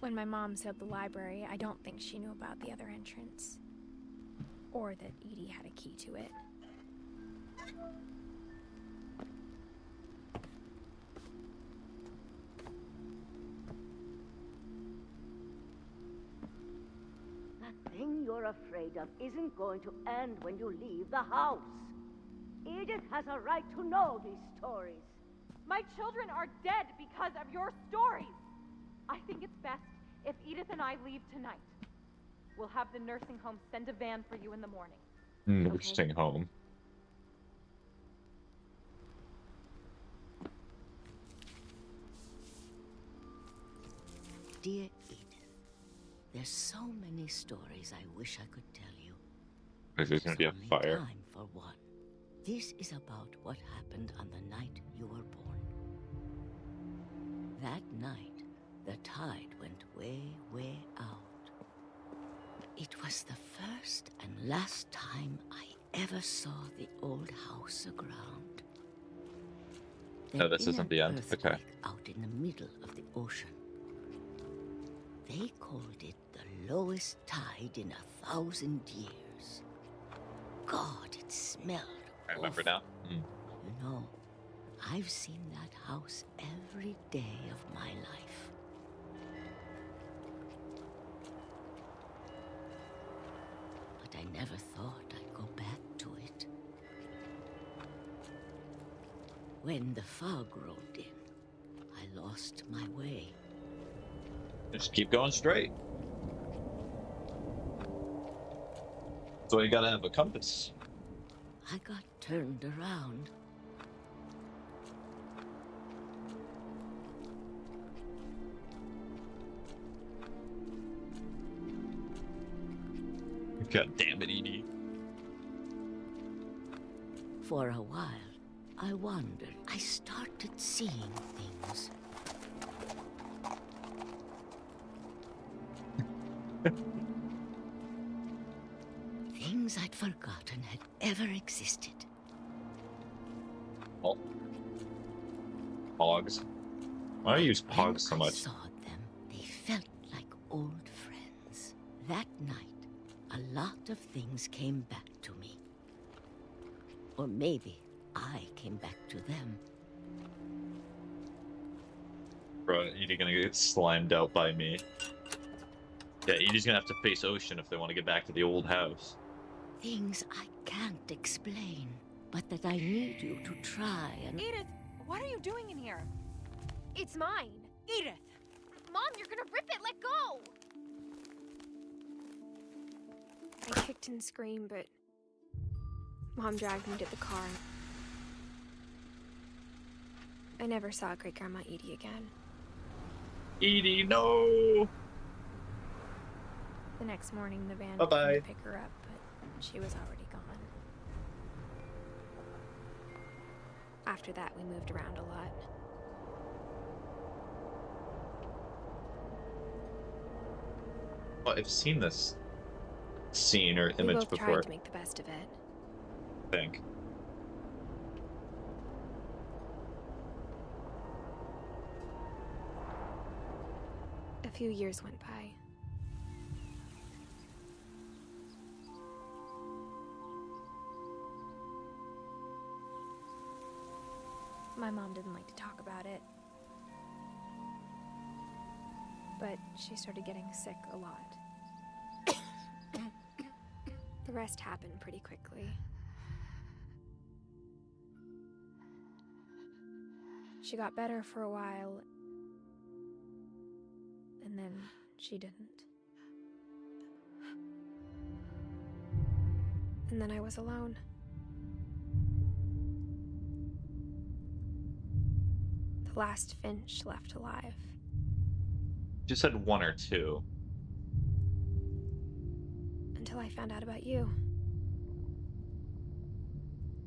When my mom sealed the library, I don't think she knew about the other entrance. Or that Edie had a key to it. That thing you're afraid of isn't going to end when you leave the house. Edith has a right to know these stories. My children are dead because of your stories. I think it's best if Edith and I leave tonight. We'll have the nursing home send a van for you in the morning. Nursing home. Dear Edith, there's so many stories I wish I could tell you. There's gonna be a Only fire. time for one. This is about what happened on the night you were born. That night, the tide went way, way out. It was the first and last time I ever saw the old house aground. No, this isn't the end. Okay. Out in the middle of the ocean. They called it the lowest tide in 1,000 years. God, it smelled. I remember now. You know, I've seen that house every day of my life. But I never thought I'd go back to it. When the fog rolled in, I lost my way. Just keep going straight. So you gotta have a compass. I got turned around. God damn it, Edie. For a while, I wondered. I started seeing things. Things I'd forgotten had ever existed. Oh. Pogs. Why do you use Pogs so I much? saw them. They felt like old friends. That night, a lot of things came back to me. Or maybe I came back to them. Bro, Edie's gonna get slimed out by me. Yeah, Edie's gonna have to face Ocean if they want to get back to the old house. Things I can't explain, but that I need you to try and... Edith, what are you doing in here? It's mine. Edith! Mom, you're gonna rip it! Let go! I kicked and screamed, but Mom dragged me to the car. I never saw Great-Grandma Edie again. Edie, no! The next morning, the van Bye-bye. came to pick her up, but she was already gone. After that, we moved around a lot. Well, I've seen this scene or We image both before. tried to make the best of it. I think. A few years went by. My mom didn't like to talk about it. But she started getting sick a lot. The rest happened pretty quickly. She got better for a while, and then she didn't. And then I was alone. The last Finch left alive. You said one or two. Until I found out about you.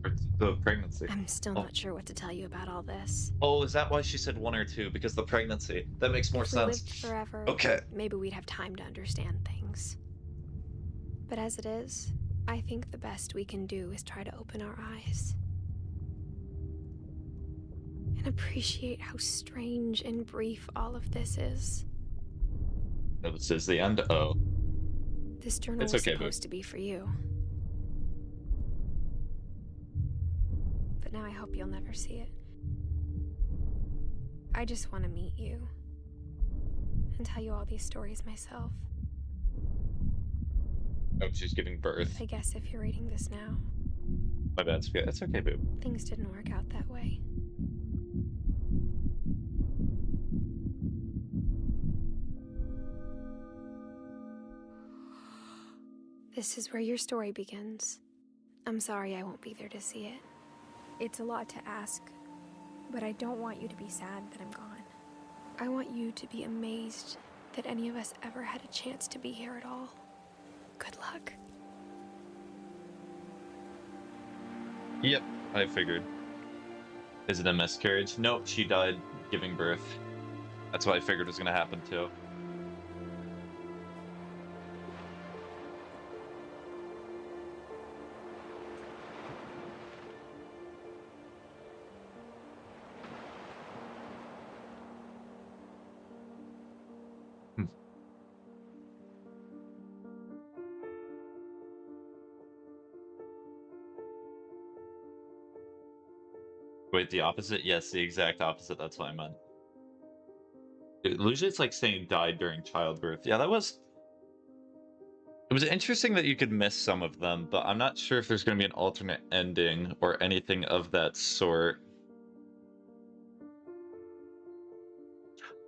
Or the pregnancy. I'm still not sure what to tell you about all this. Oh, is that why she said one or two? Because the pregnancy. That makes more If we sense. lived forever, Okay. maybe we'd have time to understand things. But as it is, I think the best we can do is try to open our eyes. And appreciate how strange and brief all of this is. This is the end. Oh. This journal It's was okay, supposed to be for you. But now I hope you'll never see it. I just want to meet you and tell you all these stories myself. Oh, she's giving birth. I guess if you're reading this now, My bad, Sophia. That's okay, boo. things didn't work out that way. This is where your story begins. I'm sorry I won't be there to see it. It's a lot to ask, but I don't want you to be sad that I'm gone. I want you to be amazed that any of us ever had a chance to be here at all. Good luck. Yep, I figured. Is it a miscarriage? No, she died giving birth. That's what I figured was going to happen too. Wait, the opposite? Yes, the exact opposite. That's what I meant. Usually it's like saying died during childbirth. Yeah, that was... It was interesting that you could miss some of them, but I'm not sure if there's going to be an alternate ending or anything of that sort.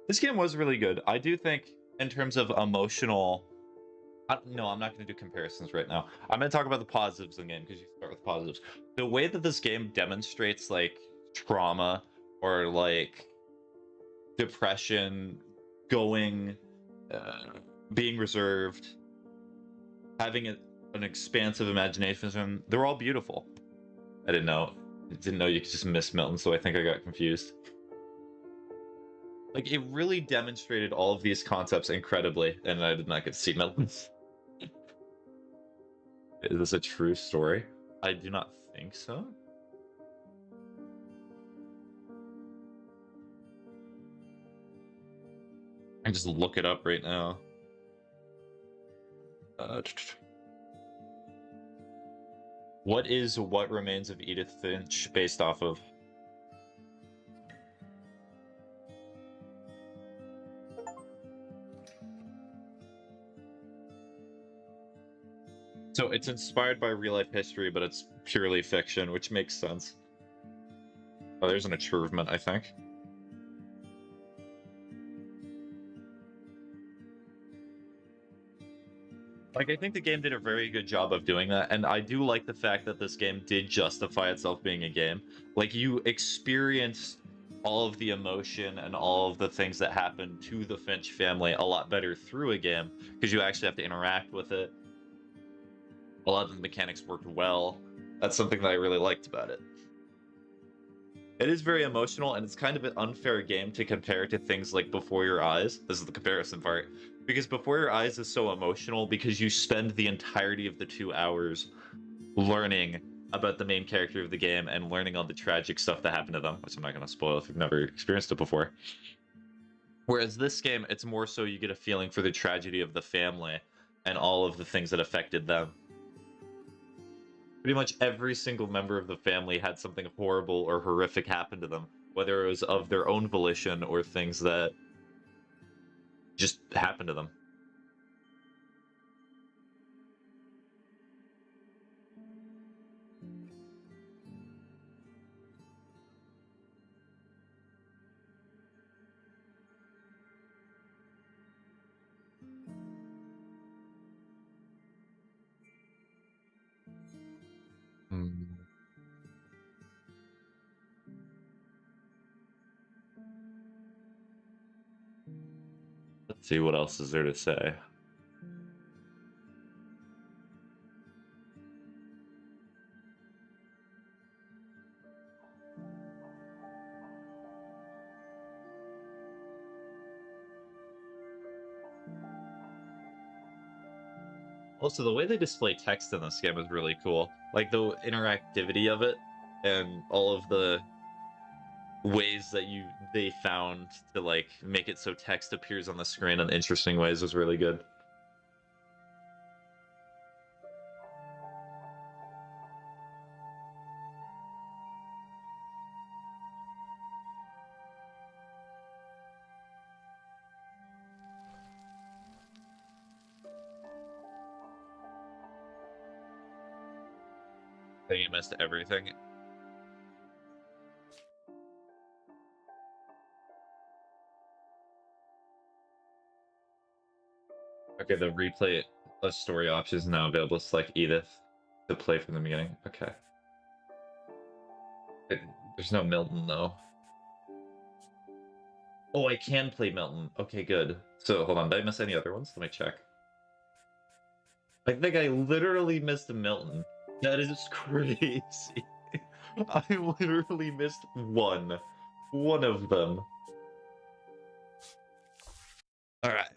This game was really good. I do think, in terms of emotional... No, I'm not going to do comparisons right now. I'm going to talk about the positives in the game, because you start with positives. The way that this game demonstrates, like, trauma or, like, depression, going, being reserved, having an expansive imagination, they're all beautiful. I didn't know you could just miss Milton, so I think I got confused. Like, it really demonstrated all of these concepts incredibly, and I did not get to see Milton. Is this a true story? I do not think so. I can just look it up right now. What is What Remains of Edith Finch based off of? So it's inspired by real-life history, but it's purely fiction, which makes sense. Oh, there's an achievement, I think. Like, I think the game did a very good job of doing that, and I do like the fact that this game did justify itself being a game. Like, you experience all of the emotion and all of the things that happen to the Finch family a lot better through a game, because you actually have to interact with it. A lot of the mechanics worked well. That's something that I really liked about it. It is very emotional, and it's kind of an unfair game to compare to things like Before Your Eyes. This is the comparison part. Because Before Your Eyes is so emotional because you spend the entirety of the 2 hours learning about the main character of the game and learning all the tragic stuff that happened to them, which I'm not going to spoil if you've never experienced it before. Whereas this game, it's more so you get a feeling for the tragedy of the family and all of the things that affected them. Pretty much every single member of the family had something horrible or horrific happen to them, whether it was of their own volition or things that just happened to them. Let's see what else is there to say. Also, the way they display text in this game is really cool. Like, the interactivity of it and all of the ways that they found to like make it so text appears on the screen in interesting ways was really good. I think you missed everything. Okay, the replay of story option is now available. Select Edith to play from the beginning. Okay. There's no Milton, though. Oh, I can play Milton. Okay, good. So, hold on. Did I miss any other ones? Let me check. I think I literally missed Milton. That is crazy. I literally missed one. One of them. Alright.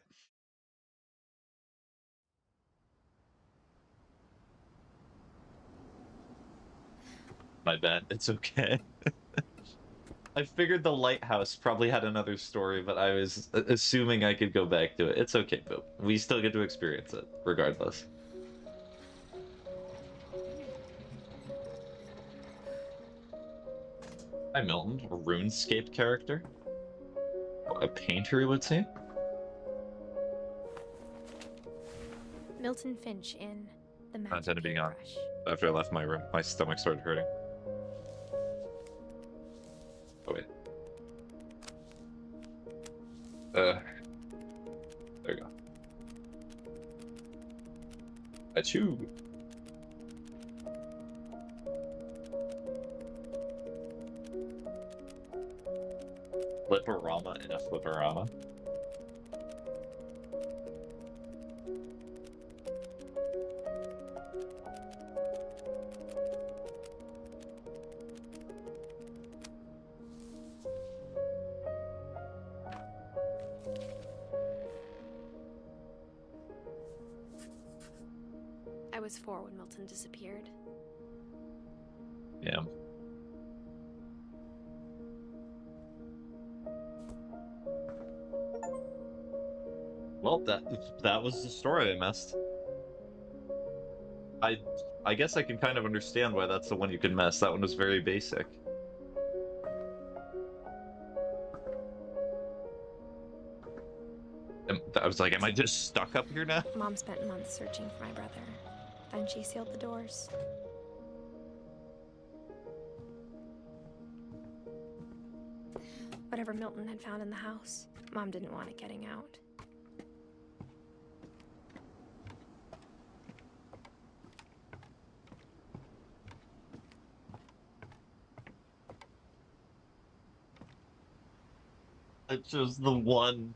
My bad. It's okay. I figured the lighthouse probably had another story, but I was assuming I could go back to it. It's okay, but we still get to experience it, regardless. Hi, Milton. A RuneScape character? A painter, you would say? Milton Finch in The Magic Content of being on. Paintbrush. After I left my room, my stomach started hurting. Oh, wait. There you go. Achoo! Flipperama in a flipperama. I was 4 when Milton disappeared. Yeah. Well, that was the story I missed. I guess I can kind of understand why that's the one you could miss. That one was very basic. I was like, am I just stuck up here now? Mom spent months searching for my brother. Then she sealed the doors. Whatever Milton had found in the house, Mom didn't want it getting out. It's just the one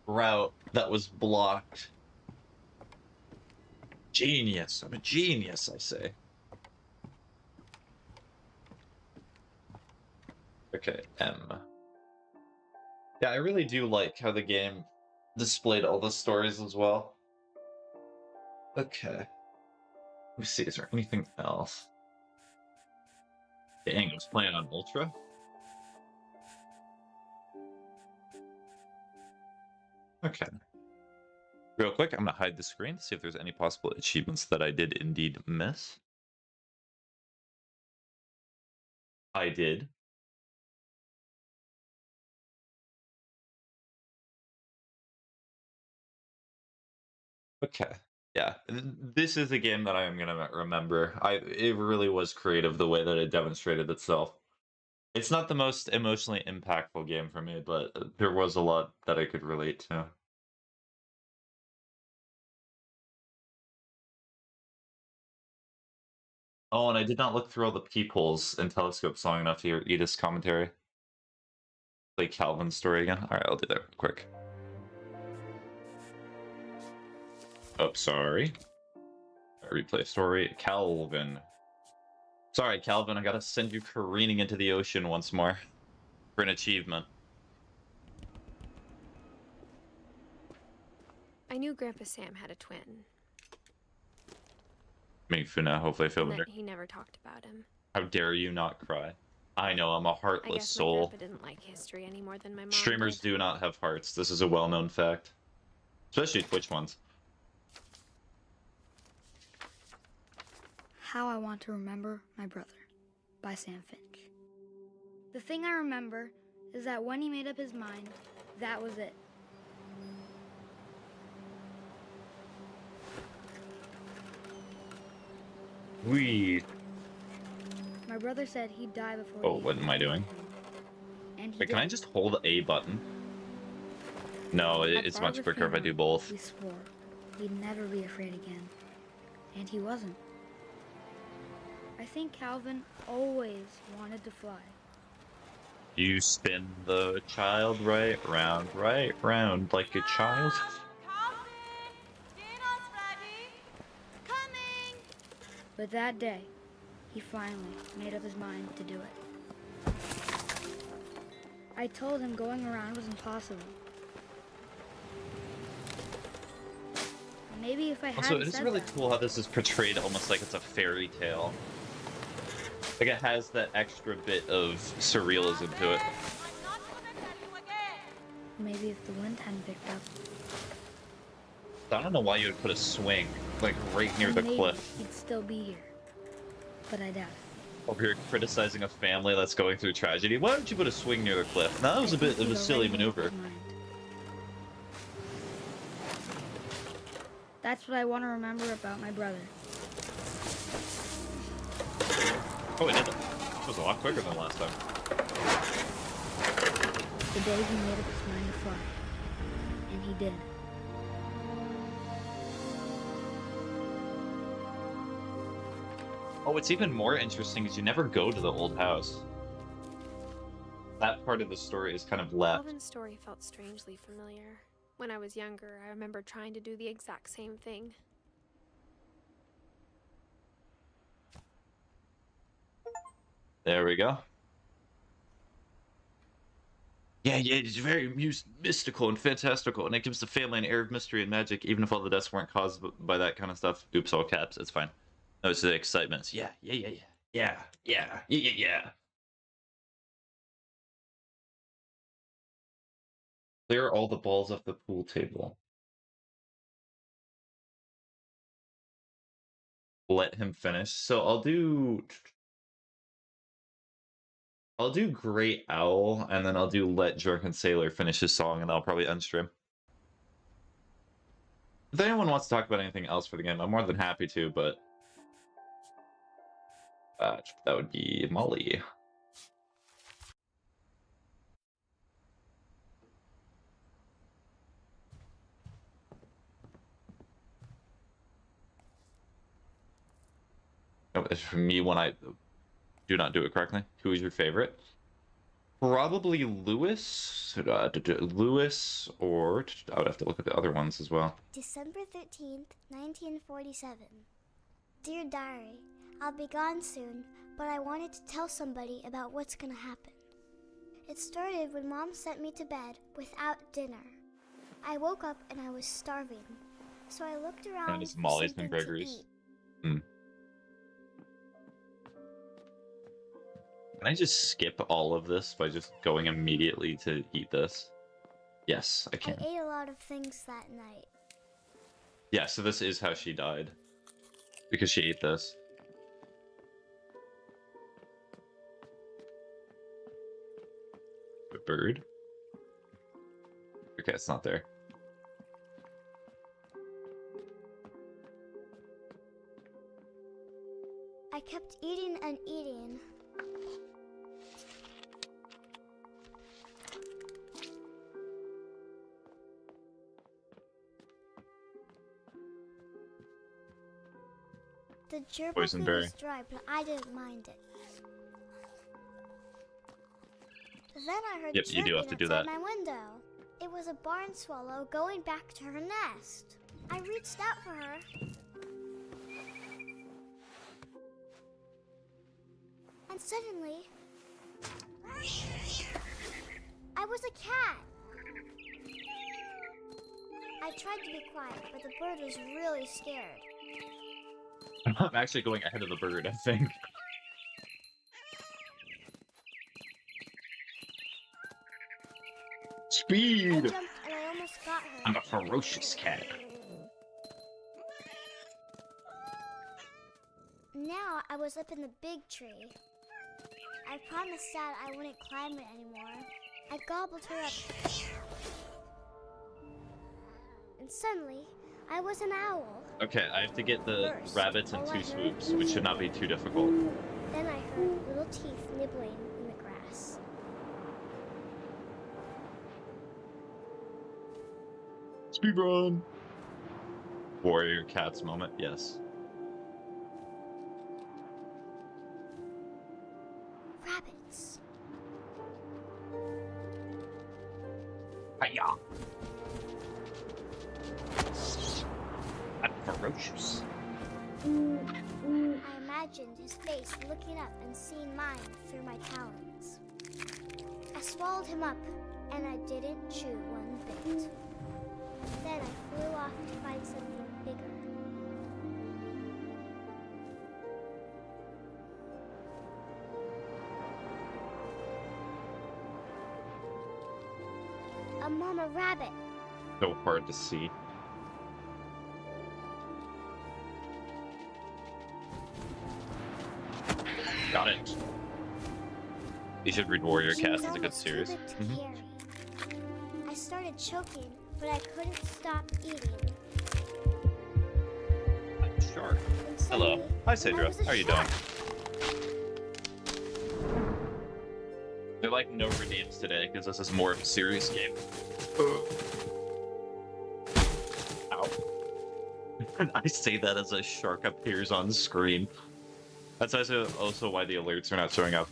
route that was blocked. Genius. I'm a genius, I say. Okay, M. Yeah, I really do like how the game displayed all the stories as well. Okay. Let me see, is there anything else? Dang, I was playing on Ultra? Okay. Real quick, I'm going to hide the screen to see if there's any possible achievements that I did indeed miss. I did. Okay. Yeah, this is a game that I am going to remember. It really was creative the way that it demonstrated itself. It's not the most emotionally impactful game for me, but there was a lot that I could relate to. Oh, and I did not look through all the peepholes and telescopes long enough to hear Edith's commentary. Play Calvin's story again? Alright, I'll do that real quick. Oh, sorry. Replay story. Calvin. Sorry, Calvin, I gotta send you careening into the ocean once more. For an achievement. I knew Grandpa Sam had a twin. Make Funa, hopefully I feel And better. that he never talked about him. How dare you not cry? I know, I'm a I heartless guess soul. my grandpa didn't like history any more than my mom Streamers did. do not have hearts. This is a well-known fact. Especially Twitch ones. How I Want to Remember My Brother by Sam Finch. The thing I remember is that when he made up his mind, that was it. We. My brother said he'd die before Oh, he what am I doing? And he Wait, can I did. just hold A button? No, At it's Barbara's much quicker if I do funeral, both. We swore we'd never be afraid again. And he wasn't. I think Calvin always wanted to fly. You spin the child right round like a child. But that day, he finally made up his mind to do it. I told him going around was impossible. Maybe if I hadn't Also, it is said really that, cool how this is portrayed almost like it's a fairy tale. Like it has that extra bit of surrealism to it. maybe if the wind hadn't picked up, I don't know why you would put a swing, like, right near the maybe cliff. he'd still be here. But I doubt it. Over here criticizing a family that's going through tragedy. Why don't you put a swing near the cliff? No, that was a bit of a silly maneuver. That's what I want to remember about my brother. Oh, it did. It was a lot quicker than last time. The day he made up his mind to fly. And he did. Oh, what's even more interesting is you never go to the old house. That part of the story is kind of left. Calvin's story felt strangely familiar. When I was younger, I remember trying to do the exact same thing. There we go. Yeah, it's very mystical and fantastical, and it gives the family an air of mystery and magic, even if all the deaths weren't caused by that kind of stuff. Oops, all caps, it's fine. No, it's the excitement. Yeah. Clear all the balls off the pool table. Let him finish. So I'll do Great Owl, and then I'll do Let Drunken Sailor finish his song, and I'll probably unstream. If anyone wants to talk about anything else for the game, I'm more than happy to, but that would be Molly. For me, when I do not do it correctly, who is your favorite? Probably Lewis. Lewis, or I would have to look at the other ones as well. December 13th, 1947. Dear Diary, I'll be gone soon, but I wanted to tell somebody about what's gonna happen. It started when Mom sent me to bed without dinner. I woke up and I was starving, so I looked around And it's for Molly's something and to Gregory's. eat. Can I just skip all of this by just going immediately to eat this? Yes, I can. I ate a lot of things that night. Yeah, so this is how she died. Because she ate this. A bird? Okay, it's not there. I kept eating and eating. The gerbil food Boysenberry. was dry, but I didn't mind it. Then I heard Yep, you do have to chirping do outside that. my window. It was a barn swallow going back to her nest. I reached out for her. And suddenly, I was a cat. I tried to be quiet, but the bird was really scared. I'm actually going ahead of the bird, I think. Speed! I jumped and I almost got her. I'm a ferocious cat. Now I was up in the big tree. I promised Dad I wouldn't climb it anymore. I gobbled her up. And suddenly, I was an owl. Okay, I have to get the First, rabbits in all I 2 heard swoops, which should not be too difficult. Then I heard little teeth nibbling in the grass. Speedrun! Warrior cats moment, yes. Rabbits. Hiya! I'm ferocious. I imagined his face looking up and seeing mine through my talons. I swallowed him up, and I didn't chew one bit. Then I flew off to find something bigger. A mama rabbit. So hard to see. Got it. You should read Warrior She Cats. was It's a good almost too series. big to carry. I started choking, but I couldn't stop eating. Shark. And Hello. suddenly, Hi, there Cedra. was a How are you shark. doing? They're like no redeems today because this is more of a serious game. Ow. I say that as a shark appears on screen. That's also why the alerts are not showing up.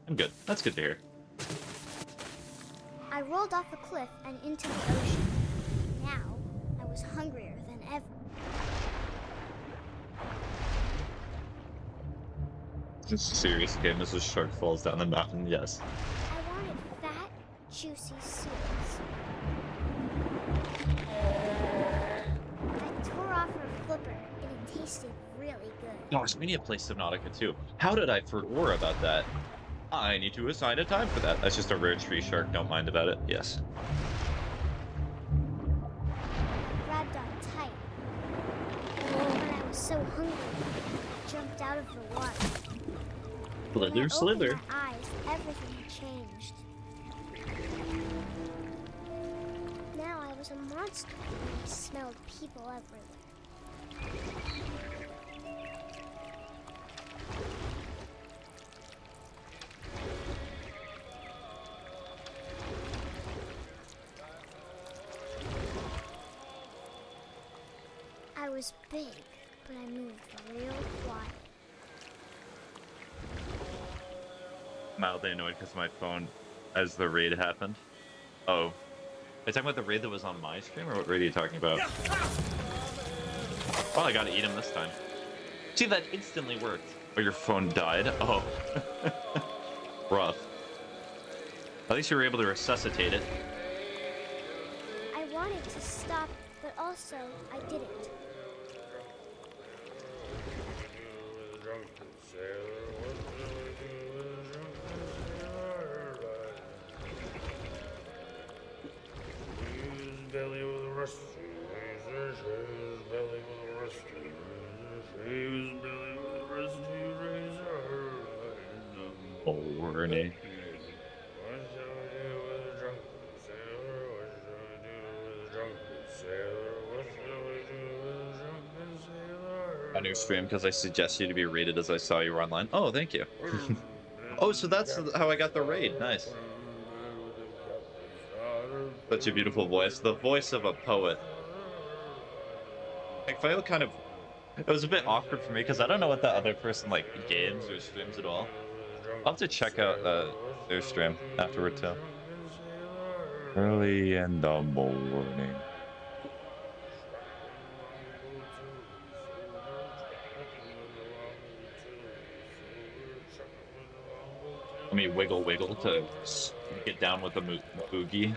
I'm good. That's good to hear. I rolled off a cliff and into the ocean. Now, I was hungrier than ever. This is a serious game. This is shark falls down the mountain. Yes. I wanted fat, juicy seals. I tore off her flipper, and it tasted really good. Gosh, we need to play Subnautica too. How did I forget about that? I need to assign a time for that. That's just a rare tree shark. Don't mind about it. Yes. I grabbed on tight. When I was so hungry, I jumped out of the water. When I Slither, slither. opened my eyes, everything had changed. Now I was a monster, and I smelled people everywhere. I was big, but I moved real quiet. Mildly annoyed because my phone, as the raid happened. Oh. Are you talking about the raid that was on my stream, or what raid are you talking about? Oh, I gotta eat him this time. See, that instantly worked. Oh, your phone died? Oh. Rough. At least you were able to resuscitate it. I wanted to stop, but also I didn't. Morning. On your stream because I suggest you to be rated as I saw you were online. Oh, thank you. Oh, so that's how I got the raid. Nice. Such a beautiful voice. The voice of a poet. I feel kind of... It was a bit awkward for me because I don't know what the other person like games or streams at all. I'll have to check out their stream afterward too. Early in the morning. Let me wiggle to get down with the boogie.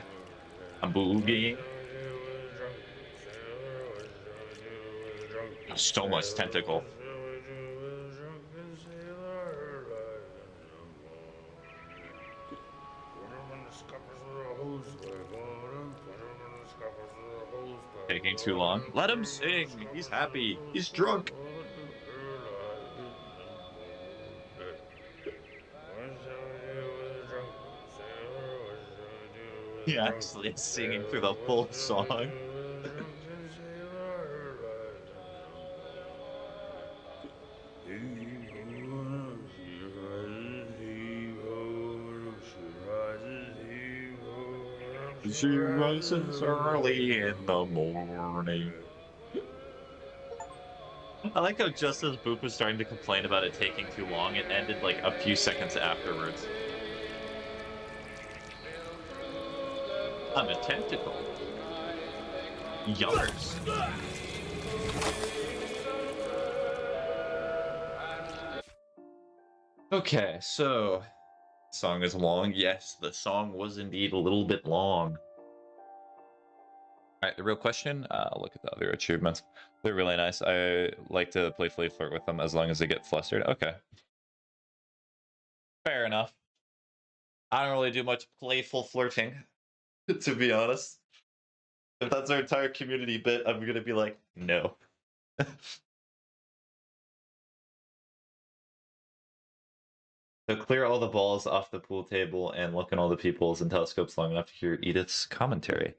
I'm boogieing. So much tentacle. too long. Let him sing. He's happy. He's drunk. He actually is singing through the full song. She rises early in the morning. I like how just as Boop was starting to complain about it taking too long, it ended like a few seconds afterwards. I'm a tentacle. Yars. Okay, so song is long. Yes, the song was indeed a little bit long. Alright, the real question, look at the other achievements. They're really nice. I like to playfully flirt with them as long as they get flustered. Okay. Fair enough. I don't really do much playful flirting, to be honest. If that's our entire community bit, I'm gonna be like, no. So clear all the balls off the pool table and look in all the peepholes and telescopes long enough to hear Edith's commentary.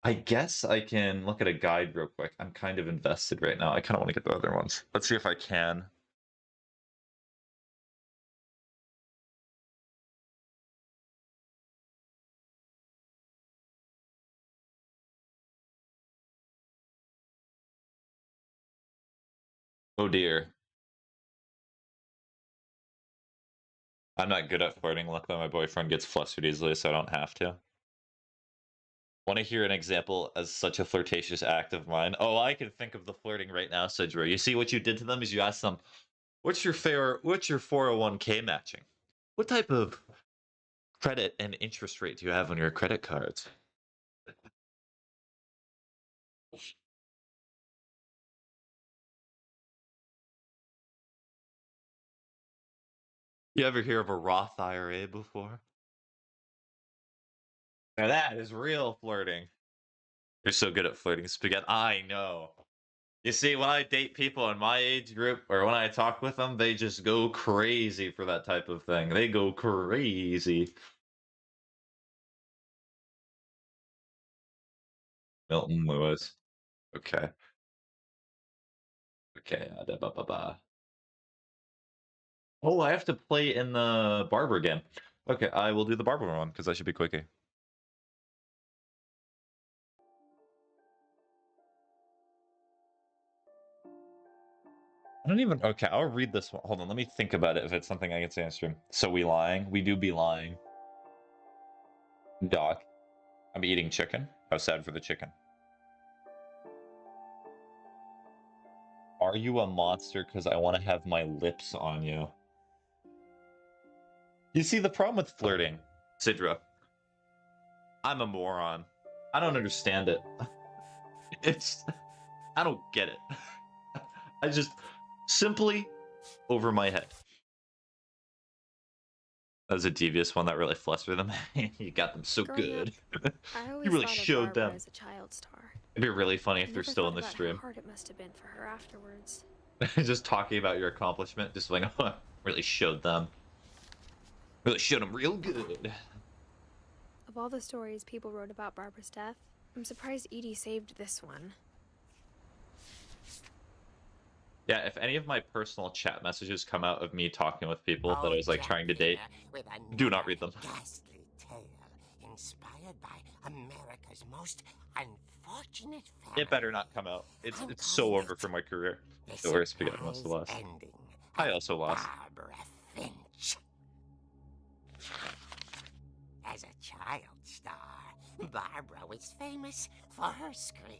I guess I can look at a guide real quick. I'm kind of invested right now. I kind of want to get the other ones. Let's see if I can. Oh dear. I'm not good at flirting. Luckily, my boyfriend gets flustered easily, so I don't have to. Want to hear an example as such a flirtatious act of mine? Oh, I can think of the flirting right now, Sidra. You see what you did to them is you asked them, what's your 401k matching? What type of credit and interest rate do you have on your credit cards? You ever hear of a Roth IRA before? Now that is real flirting. You're so good at flirting, Spaghetti. I know. You see, when I date people in my age group, or when I talk with them, they just go crazy for that type of thing. They go crazy. Milton Lewis. Okay. Okay. Oh, I have to play in the Barber game. Okay, I will do the Barber one, because I should be quickie. I don't even... Okay, I'll read this one. Hold on, let me think about it if it's something I can say on stream. So we lying? We do be lying. Doc. I'm eating chicken. How sad for the chicken. Are you a monster because I want to have my lips on you? You see, the problem with flirting, Sidra, I'm a moron. I don't understand it. I don't get it. I just simply over my head. That was a devious one that really flustered them. You got them so good. You really showed them. As a child star. It'd be really funny if they're still in the stream. How hard it must have been for her afterwards. Just talking about your accomplishment, just like, oh, really showed them. Really showed them real good. Of all the stories people wrote about Barbara's death, I'm surprised Edie saved this one. Yeah, if any of my personal chat messages come out of me talking with people that I was like trying to date, do not read them. Ghastly tale inspired by America's most unfortunate family. It better not come out. It's so over for my career. Or Spaghetti must have lost. I also lost. Barbara Finch. As a child star, Barbara was famous for her scream.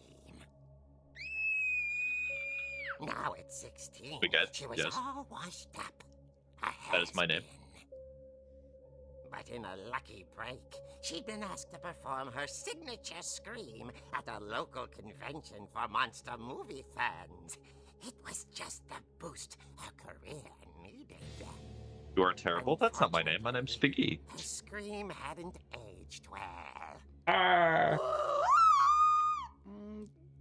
Now at 16, she was all washed up. That is my name. But in a lucky break, she'd been asked to perform her signature scream at a local convention for monster movie fans. It was just the boost her career needed. You are terrible? That's not my name. My name's Spiggy. Her scream hadn't aged well.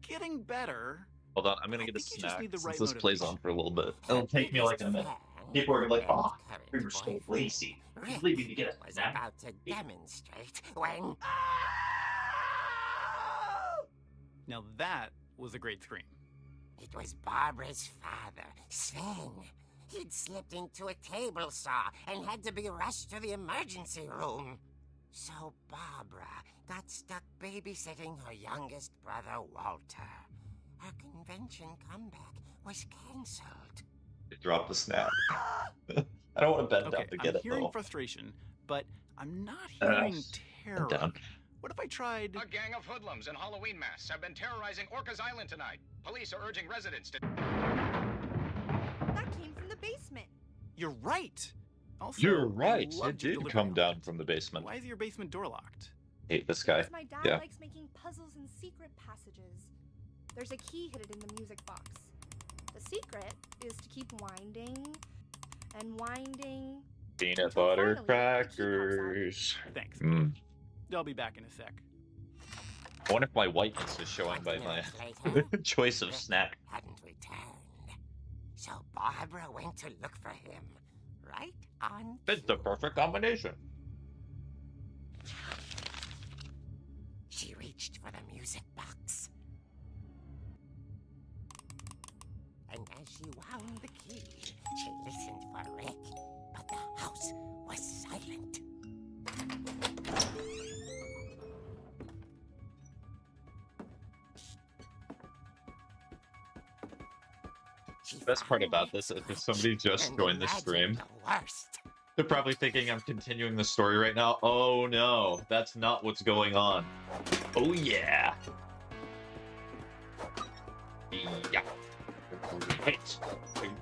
getting better. Hold on, I'm gonna get a think you just snack need the since right this plays motivation. on for a little bit. It'll take me like a minute. People are like, oh, we were so lazy. Rick Leave me to get a was snack. about to demonstrate when... Now that was a great scream. It was Barbara's father, Sven. He'd slipped into a table saw and had to be rushed to the emergency room. So Barbara got stuck babysitting her youngest brother, Walter. Her convention comeback was cancelled. Drop the snack. I don't want to bend down to get I'm it hearing though. frustration, but I'm not hearing terror. down. What if I tried... A gang of hoodlums in Halloween masks have been terrorizing Orcas Island tonight. Police are urging residents to... That came from the basement. You're right. Also, You're I right. loved It your did delivery come on down that. from the basement. Why is your basement door locked? Hate this guy. Because my dad Yeah. likes making puzzles and secret passages. There's a key hidden in the music box. The secret is to keep winding and winding. Peanut butter crackers. Thanks. Mm. I'll be back in a sec. I wonder if my whiteness is showing by my choice of snack. Hadn't returned. So Barbara went to look for him. Right on. It's the perfect combination. She reached for the music box. And as she wound the key, she listened for Rick, but the house was silent. The best part about this is if somebody just joined the stream, they're probably thinking I'm continuing the story right now. Oh no, that's not what's going on. Oh yeah. Yeah. Great.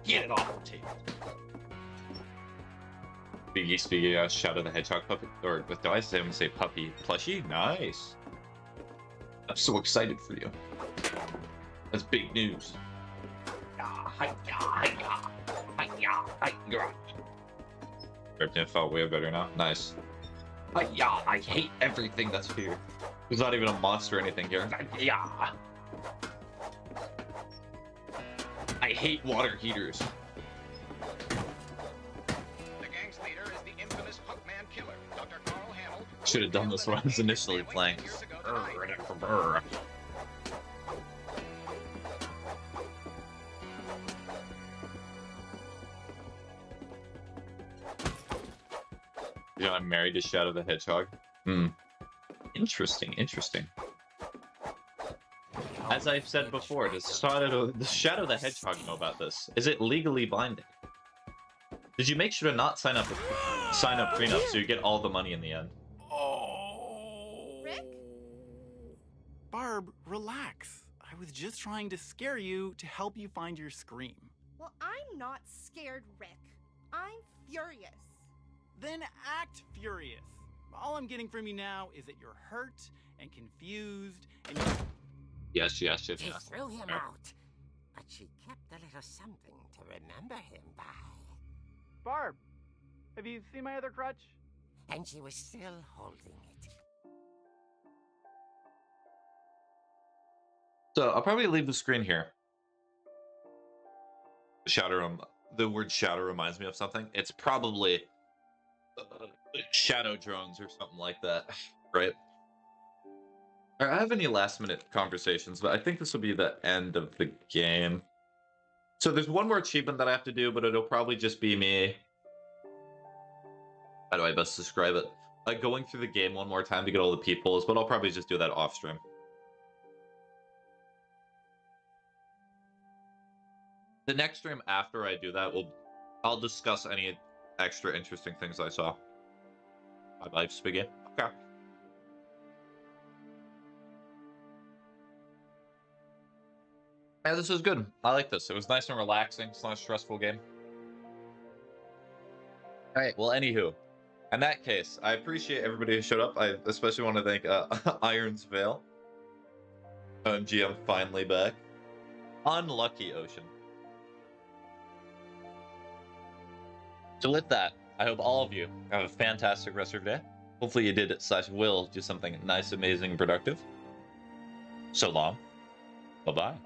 Get it off the table. Speaking, Shadow the Hedgehog puppy, or do I say puppy plushie? Nice. I'm so excited for you. That's big news. It felt way better now. Nice. Yeah, I hate everything that's here. There's not even a monster or anything here. Yeah. I hate water heaters. The gang's leader is the infamous Hookman killer, Dr. Carl Hamill. Should have done this when I was initially playing. You know, I'm married to Shadow the Hedgehog. Hmm. Interesting, interesting. As I've said before, does Shadow the Hedgehog know about this? Is it legally binding? Did you make sure to not sign up prenup so you get all the money in the end? Rick? Barb, relax. I was just trying to scare you to help you find your scream. Well, I'm not scared, Rick. I'm furious. Then act furious. All I'm getting from you now is that you're hurt and confused and you're... Yes. She threw him out, but she kept a little something to remember him by. Barb, have you seen my other crutch? And she was still holding it. So I'll probably leave the screen here. The word shadow reminds me of something. It's probably shadow drones or something like that, right? I have any last minute conversations, but I think this will be the end of the game. So there's one more achievement that I have to do, but it'll probably just be me. How do I best describe it? Like going through the game one more time to get all the peoples, but I'll probably just do that off stream. The next stream after I do that, I'll discuss any extra interesting things I saw. Bye-bye, Spaghetti. Okay. Yeah, this was good. I like this. It was nice and relaxing. It's not a stressful game. Alright, well, anywho. In that case, I appreciate everybody who showed up. I especially want to thank Irons Vale. OMG, I'm finally back. Unlucky Ocean. So with that, I hope all of you have a fantastic rest of your day. Hopefully you did /will do something nice, amazing, productive. So long. Bye-bye.